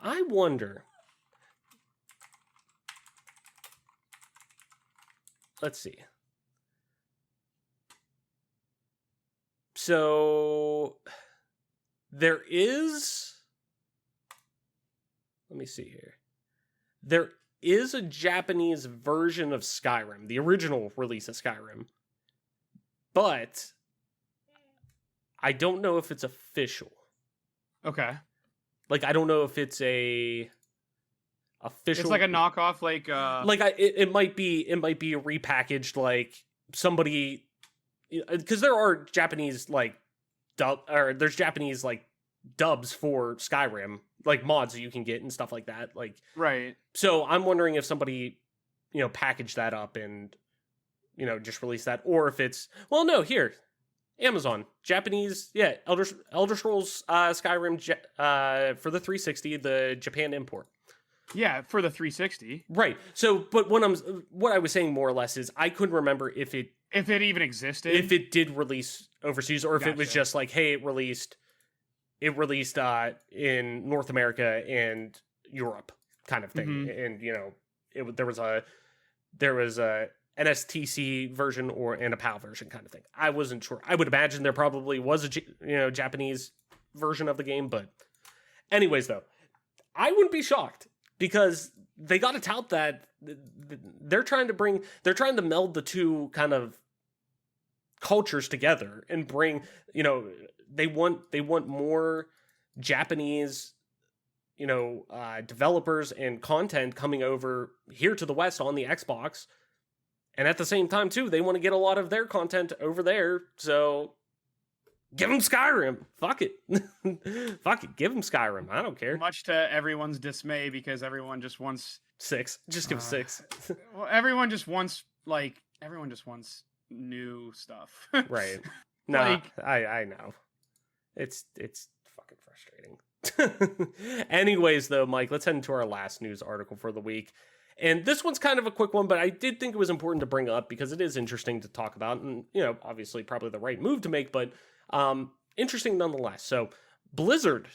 I wonder. Let's see. So there is, let me see here. There is a Japanese version of Skyrim, the original release of Skyrim, but I don't know if it's official. Okay. Like, I don't know if it's a official. It's like a knockoff, like it might be a repackaged, like somebody, because there are Japanese like there's Japanese like dubs for Skyrim, like mods that you can get and stuff like that. Like, right. So I'm wondering if somebody, packaged that up and, just released that, or if it's, well, no, here, Amazon, Japanese, yeah, Elder Scrolls Skyrim for the 360, the Japan import. Yeah, for the 360. Right. So, but what I was saying more or less is I couldn't remember if it even existed, if it did release overseas, or if it was just like, hey, it released in North America and Europe kind of thing. Mm-hmm. And there was a NSTC version and a PAL version kind of thing. I wasn't sure. I would imagine there probably was a Japanese version of the game, but anyways, though, I wouldn't be shocked, because they got to tout that they're trying to meld the two kind of cultures together and bring, they want more Japanese, developers and content coming over here to the West on the Xbox. And at the same time, too, they want to get a lot of their content over there. So give them Skyrim. Fuck it. Fuck it. Give them Skyrim. I don't care. Much to everyone's dismay, because everyone just wants 6. Just give 6. Well, everyone just wants new stuff. Right. No, I know. It's fucking frustrating. Anyways, though, Mike, let's head into our last news article for the week. And this one's kind of a quick one, but I did think it was important to bring up because it is interesting to talk about, and, obviously probably the right move to make, but interesting nonetheless. So Blizzard,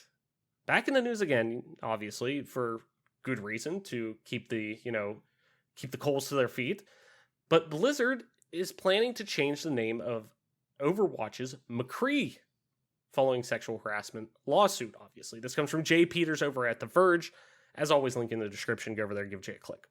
back in the news again, obviously for good reason, to keep the coals to their feet. But Blizzard is planning to change the name of Overwatch's McCree following sexual harassment lawsuit, obviously. This comes from Jay Peters over at The Verge. As always, link in the description. Go over there, give Jay a click.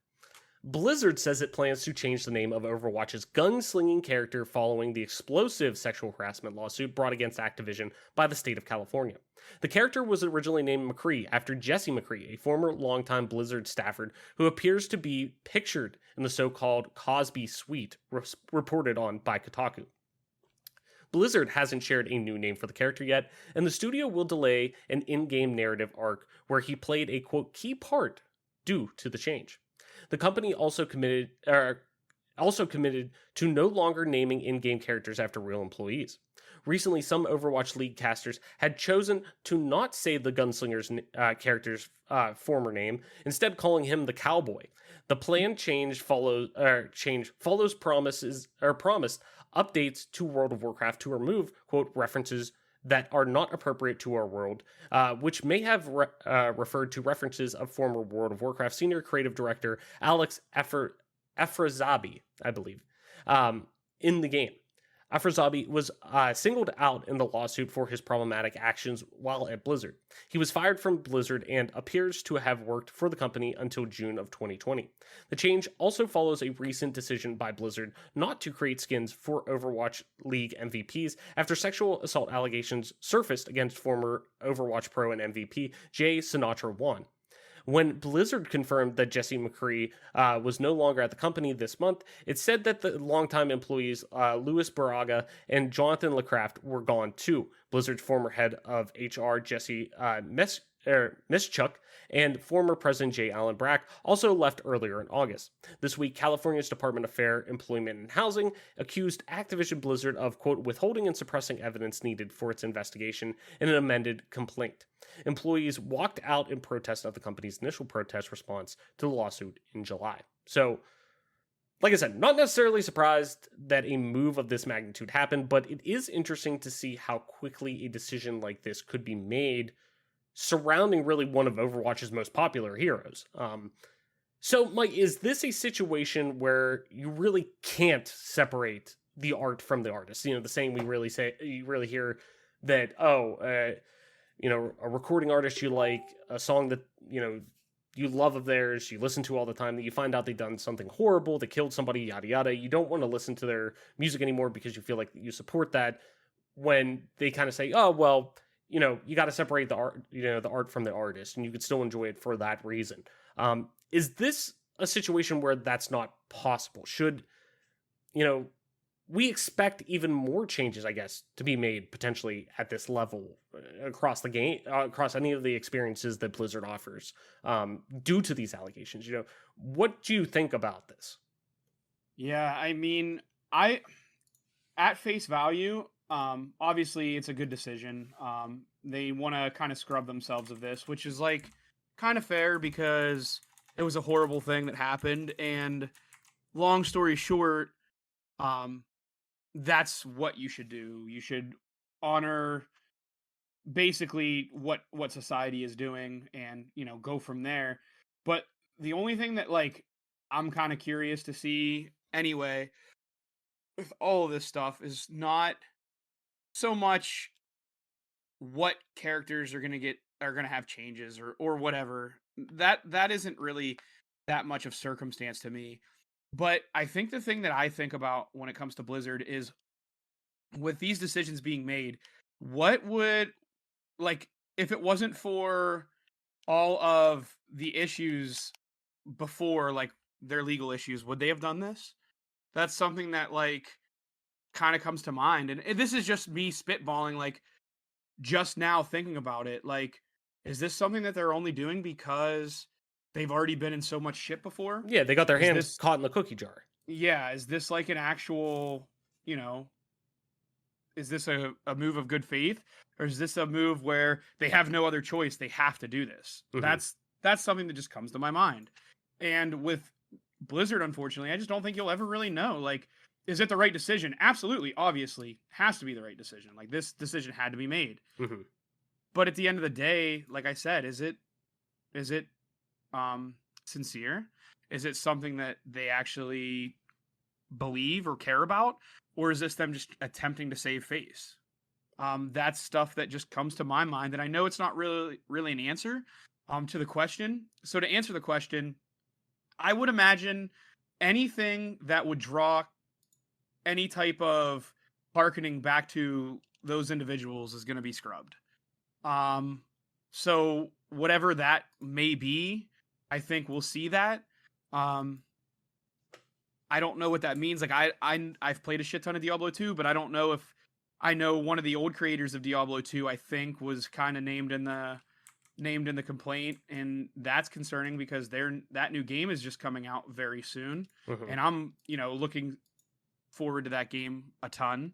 Blizzard says it plans to change the name of Overwatch's gunslinging character following the explosive sexual harassment lawsuit brought against Activision by the state of California. The character was originally named McCree after Jesse McCree, a former longtime Blizzard staffer who appears to be pictured in the so-called Cosby Suite, reported on by Kotaku. Blizzard hasn't shared a new name for the character yet, and the studio will delay an in-game narrative arc where he played a, quote, key part due to the change. The company also committed to no longer naming in-game characters after real employees. Recently, some Overwatch League casters had chosen to not say the gunslinger's character's former name, instead calling him the Cowboy. The planned change follows promised updates to World of Warcraft to remove, quote, references that are not appropriate to our world, which may have referred to references of former World of Warcraft senior creative director Alex Afrazabi, I believe, in the game. Afrazabi was singled out in the lawsuit for his problematic actions while at Blizzard. He was fired from Blizzard and appears to have worked for the company until June of 2020. The change also follows a recent decision by Blizzard not to create skins for Overwatch League MVPs after sexual assault allegations surfaced against former Overwatch Pro and MVP Jay Sinatra 1. When Blizzard confirmed that Jesse McCree was no longer at the company this month, it said that the longtime employees Louis Baraga and Jonathan LeCraft were gone too. Blizzard's former head of HR, Jesse Mischuk, and former President J. Allen Brack also left earlier in August. This week, California's Department of Fair, Employment, and Housing accused Activision Blizzard of, quote, withholding and suppressing evidence needed for its investigation in an amended complaint. Employees walked out in protest of the company's initial protest response to the lawsuit in July. So, like I said, not necessarily surprised that a move of this magnitude happened, but it is interesting to see how quickly a decision like this could be made surrounding really one of Overwatch's most popular heroes. So, Mike, is this a situation where you really can't separate the art from the artist? The saying you really hear that, a recording artist you like, a song that, you love of theirs, you listen to all the time, that you find out they've done something horrible, they killed somebody, yada yada. You don't want to listen to their music anymore because you feel like you support that, when they kind of say, oh, well, you got to separate the art, the art from the artist, and you could still enjoy it for that reason. Is this a situation where that's not possible? Should, we expect even more changes, I guess, to be made potentially at this level across the game, across any of the experiences that Blizzard offers, due to these allegations? What do you think about this? Yeah, I mean, at face value, obviously it's a good decision. They want to kind of scrub themselves of this, which is like kind of fair because it was a horrible thing that happened. And long story short, that's what you should do. You should honor basically what society is doing and, go from there. But the only thing that like I'm kind of curious to see anyway with all of this stuff is not so much what characters are going to have changes or whatever. That isn't really that much of circumstance to me. But I think the thing that I think about when it comes to Blizzard is with these decisions being made, what would, like, if it wasn't for all of the issues before, like their legal issues, would they have done this? That's something that like kind of comes to mind. And this is just me spitballing, like just now thinking about it. Like, is this something that they're only doing because they've already been in so much shit before? Yeah, they got their hands caught in the cookie jar. Yeah, is this like an actual, is this a move of good faith? Or is this a move where they have no other choice? They have to do this. Mm-hmm. That's something that just comes to my mind. And with Blizzard, unfortunately, I just don't think you'll ever really know. Like, is it the right decision? Absolutely, obviously, has to be the right decision. Like, this decision had to be made. Mm-hmm. But at the end of the day, like I said, is it sincere? Is it something that they actually believe or care about? Or is this them just attempting to save face? That's stuff that just comes to my mind. And I know it's not really an answer to the question. So to answer the question, I would imagine anything that would draw any type of hearkening back to those individuals is going to be scrubbed. So whatever that may be, I think we'll see that. I don't know what that means. Like I've played a shit ton of Diablo 2, but I don't know if I know one of the old creators of Diablo 2, I think was kind of named in the complaint, and that's concerning because that new game is just coming out very soon. Mm-hmm. And I'm, looking forward to that game a ton.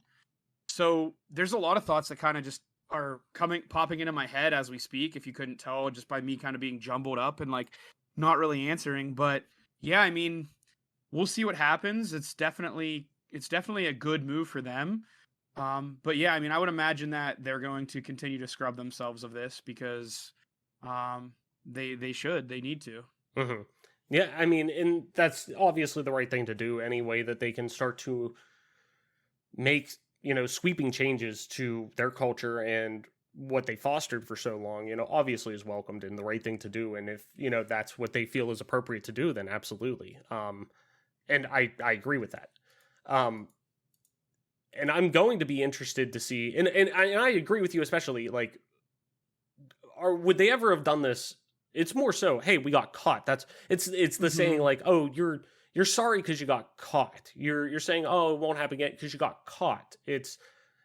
So there's a lot of thoughts that kind of just are popping into my head as we speak, if you couldn't tell, just by me kind of being jumbled up and like not really answering. But yeah, I mean, we'll see what happens. It's definitely a good move for them. But yeah, I mean, I would imagine that they're going to continue to scrub themselves of this because they need to. Mm-hmm. Yeah, I mean, and that's obviously the right thing to do anyway, that they can start to make, sweeping changes to their culture and what they fostered for so long, obviously is welcomed and the right thing to do. And if, that's what they feel is appropriate to do, then absolutely. And I agree with that. And I'm going to be interested to see, and I agree with you, especially like, would they ever have done this? It's more so, hey, we got caught. It's the mm-hmm. saying like, oh, you're sorry because you got caught. You're saying, oh, it won't happen again because you got caught. It's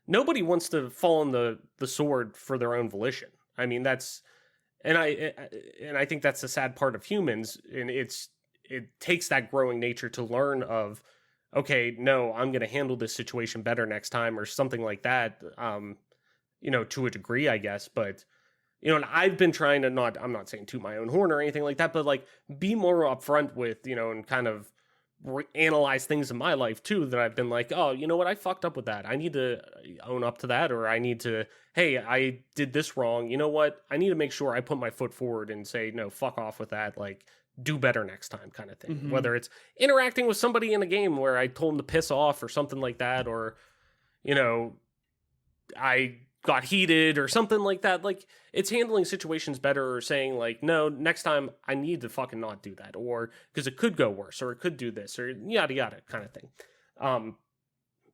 nobody wants to fall on the sword for their own volition. I mean, and I think that's the sad part of humans, and it takes that growing nature to learn of, okay, no, I'm going to handle this situation better next time or something like that, to a degree, I guess. But, and I've been trying to I'm not saying toot my own horn or anything like that, but like be more upfront with, and kind of analyze things in my life too, that I've been like, oh, you know what? I fucked up with that. I need to own up to that, or I need to, hey, I did this wrong. You know what? I need to make sure I put my foot forward and say, no, fuck off with that. Like, do better next time kind of thing. Mm-hmm. Whether it's interacting with somebody in a game where I told them to piss off or something like that, or, I got heated or something like that. Like, it's handling situations better, or saying like, no, next time I need to fucking not do that, or because it could go worse, or it could do this, or yada yada kind of thing.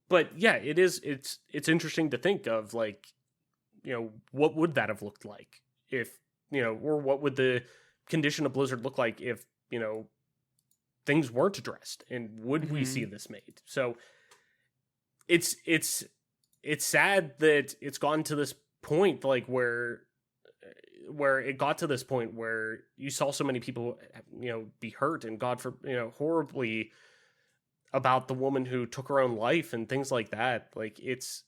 But yeah, it's interesting to think of, like, what would that have looked like if, or what would the condition of Blizzard look like if, things weren't addressed, and would we see this made? So it's sad that it's gotten to this point, like where it got to this point where you saw so many people, be hurt, and God for, horribly about the woman who took her own life and things like that. Like it's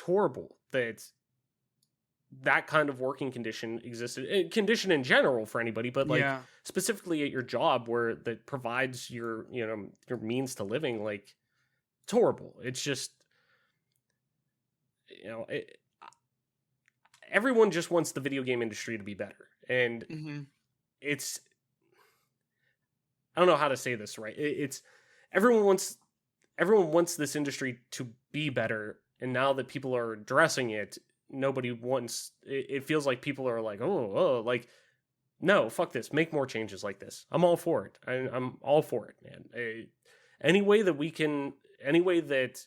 horrible that kind of working condition existed, condition in general for anybody, but like specifically at your job where that provides your means to living. Like it's horrible. It's just, everyone just wants the video game industry to be better. And it's, I don't know how to say this right. It's everyone wants this industry to be better. And now that people are addressing it, nobody wants, it feels like people are like, like, no, fuck this, make more changes like this. I'm all for it. I'm all for it, man. Any way that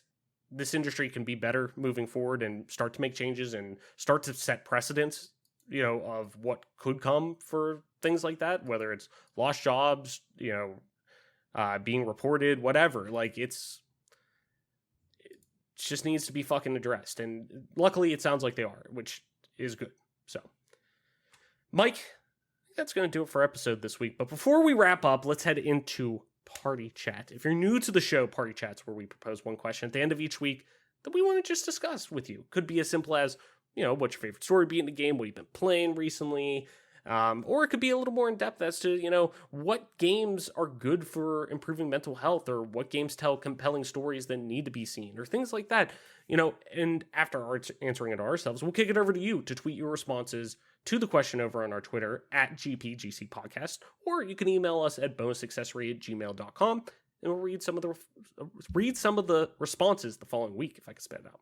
this industry can be better moving forward and start to make changes and start to set precedents, of what could come for things like that, whether it's lost jobs, being reported, whatever, like it just needs to be fucking addressed. And luckily it sounds like they are, which is good. So, Mike, that's going to do it for episode this week. But before we wrap up, let's head into Party Chat. If you're new to the show, Party Chat's where we propose one question at the end of each week that we want to just discuss with you. Could be as simple as, what's your favorite story beat in the game, what you've been playing recently, or it could be a little more in depth as to, what games are good for improving mental health, or what games tell compelling stories that need to be seen, or things like that. And after answering it ourselves, we'll kick it over to you to tweet your responses to the question over on our Twitter at GPGC Podcast, or you can email us at bonusaccessory@gmail.com, and we'll read some of the responses the following week, if I can spit it out.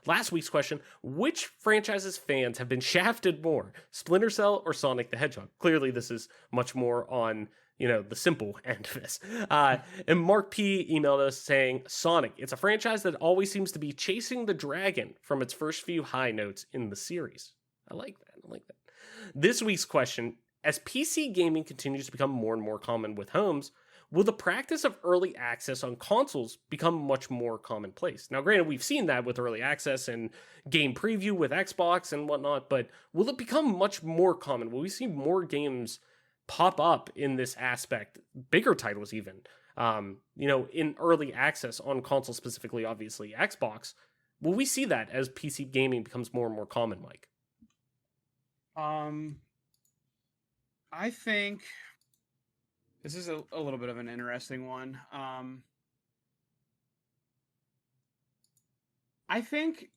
Last week's question: which franchise's fans have been shafted more, Splinter Cell or Sonic the Hedgehog? Clearly, this is much more on, the simple end of this. And Mark P. emailed us saying, Sonic. It's a franchise that always seems to be chasing the dragon from its first few high notes in the series. I like that. This week's question: as PC gaming continues to become more and more common with homes, will the practice of early access on consoles become much more commonplace? Now, granted, we've seen that with early access and game preview with Xbox and whatnot, but will it become much more common? Will we see more games pop up in this aspect, bigger titles even, in early access on console, specifically, obviously, Xbox? Will we see that as PC gaming becomes more and more common, Mike? I think this is a little bit of an interesting one. I think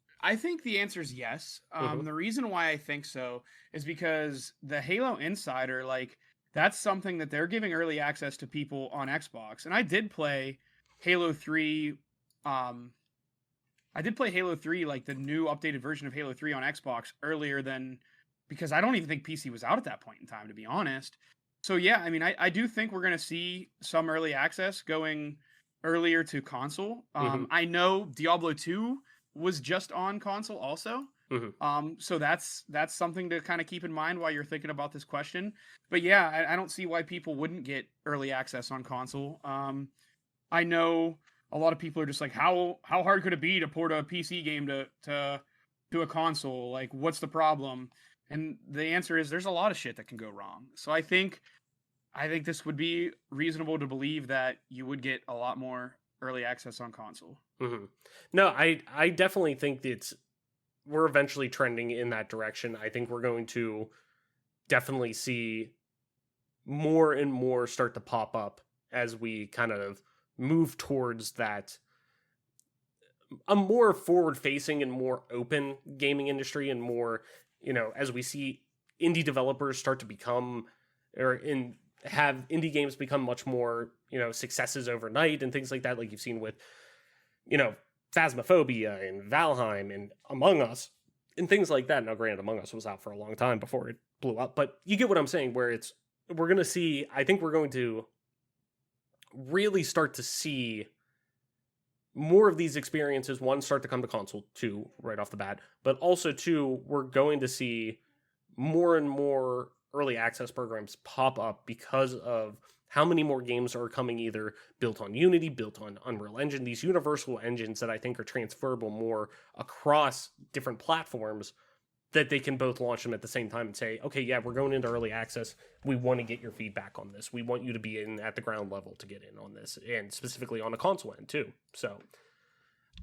the answer is yes. The reason why I think so is because the Halo Insider, like, that's something that they're giving early access to people on Xbox. And I did play Halo 3. I did play Halo 3, like the new updated version of Halo 3 on Xbox earlier than, because I don't even think PC was out at that point in time, to be honest. So yeah, I mean, I do think we're going to see some early access going earlier to console. I know Diablo 2 was just on console also. So that's something to kind of keep in mind while you're thinking about this question. But yeah, I don't see why people wouldn't get early access on console. I know a lot of people are just like, how hard could it be to port a PC game to a console? Like, what's the problem? And the answer is there's a lot of shit that can go wrong. So I think this would be reasonable to believe that you would get a lot more early access on console. No, I definitely think we're eventually trending in that direction. I think we're going to definitely see more and more start to pop up as we kind of move towards that, a more forward-facing and more open gaming industry, and more, as we see indie developers start to become, have indie games become much more, successes overnight and things like that, like you've seen with, Phasmophobia and Valheim and Among Us and things like that. Now, granted, Among Us was out for a long time before it blew up, but you get what I'm saying, where we're going to see, I think we're going to really start to see more of these experiences, one, start to come to console, two, right off the bat, but also two, we're going to see more and more early access programs pop up because of how many more games are coming either built on Unity, built on Unreal Engine, these universal engines that I think are transferable more across different platforms, that they can both launch them at the same time and say, okay, yeah, we're going into early access. We want to get your feedback on this. We want you to be in at the ground level to get in on this, and specifically on the console end too. So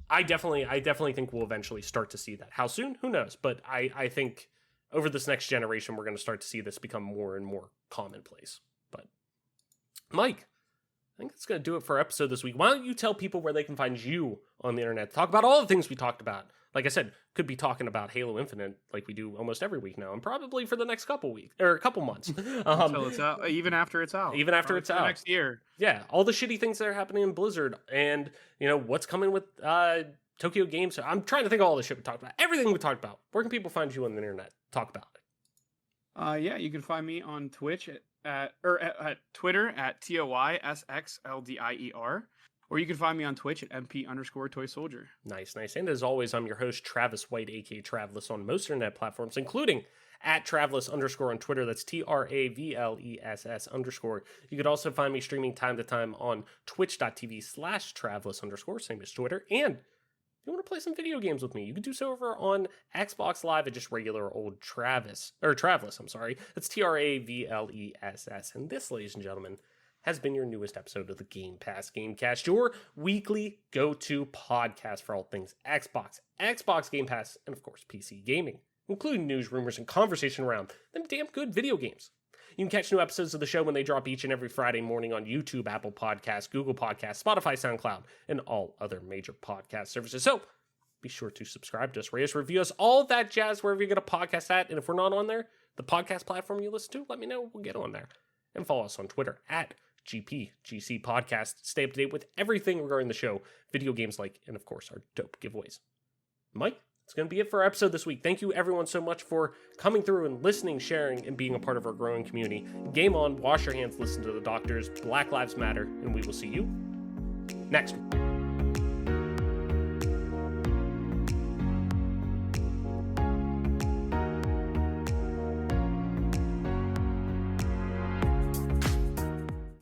I definitely think we'll eventually start to see that. How soon? Who knows? But I think over this next generation, we're going to start to see this become more and more commonplace. But Mike, I think that's going to do it for our episode this week. Why don't you tell people where they can find you on the internet? Talk about all the things we talked about. Like I said, could be talking about Halo Infinite like we do almost every week now, and probably for the next couple weeks or a couple months. Until it's out, even after it's out. Even after it's out. Next year. Yeah, all the shitty things that are happening in Blizzard, and what's coming with Tokyo Games. I'm trying to think of all the shit we talked about. Everything we talked about. Where can people find you on the internet? Talk about it. Yeah, you can find me on Twitch at Twitter at TOYSXLDIER. Or you can find me on Twitch at MP_Toy Soldier. Nice. And as always, I'm your host, Travis White, aka Travlis, on most internet platforms, including at Travlis_ on Twitter. That's TRAVLESS_. You could also find me streaming time to time on twitch.tv/Travlis_, same as Twitter. And if you want to play some video games with me, you can do so over on Xbox Live at just regular old Travlis. I'm sorry. That's TRAVLESS. And this, ladies and gentlemen, has been your newest episode of the Game Pass Gamecast, your weekly go-to podcast for all things Xbox, Xbox Game Pass, and of course PC gaming, including news, rumors, and conversation around them damn good video games. You can catch new episodes of the show when they drop each and every Friday morning on YouTube, Apple Podcasts, Google Podcasts, Spotify, SoundCloud, and all other major podcast services. So be sure to subscribe to us, rate us, review us, all that jazz wherever you get a podcast at. And if we're not on there, the podcast platform you listen to, let me know. We'll get on there. And follow us on Twitter at GPGC Podcast. Stay up to date with everything regarding the show, video games like, and of course, our dope giveaways. Mike, that's going to be it for our episode this week. Thank you everyone so much for coming through and listening, sharing, and being a part of our growing community. Game on, wash your hands, listen to the doctors, Black Lives Matter, and we will see you next week.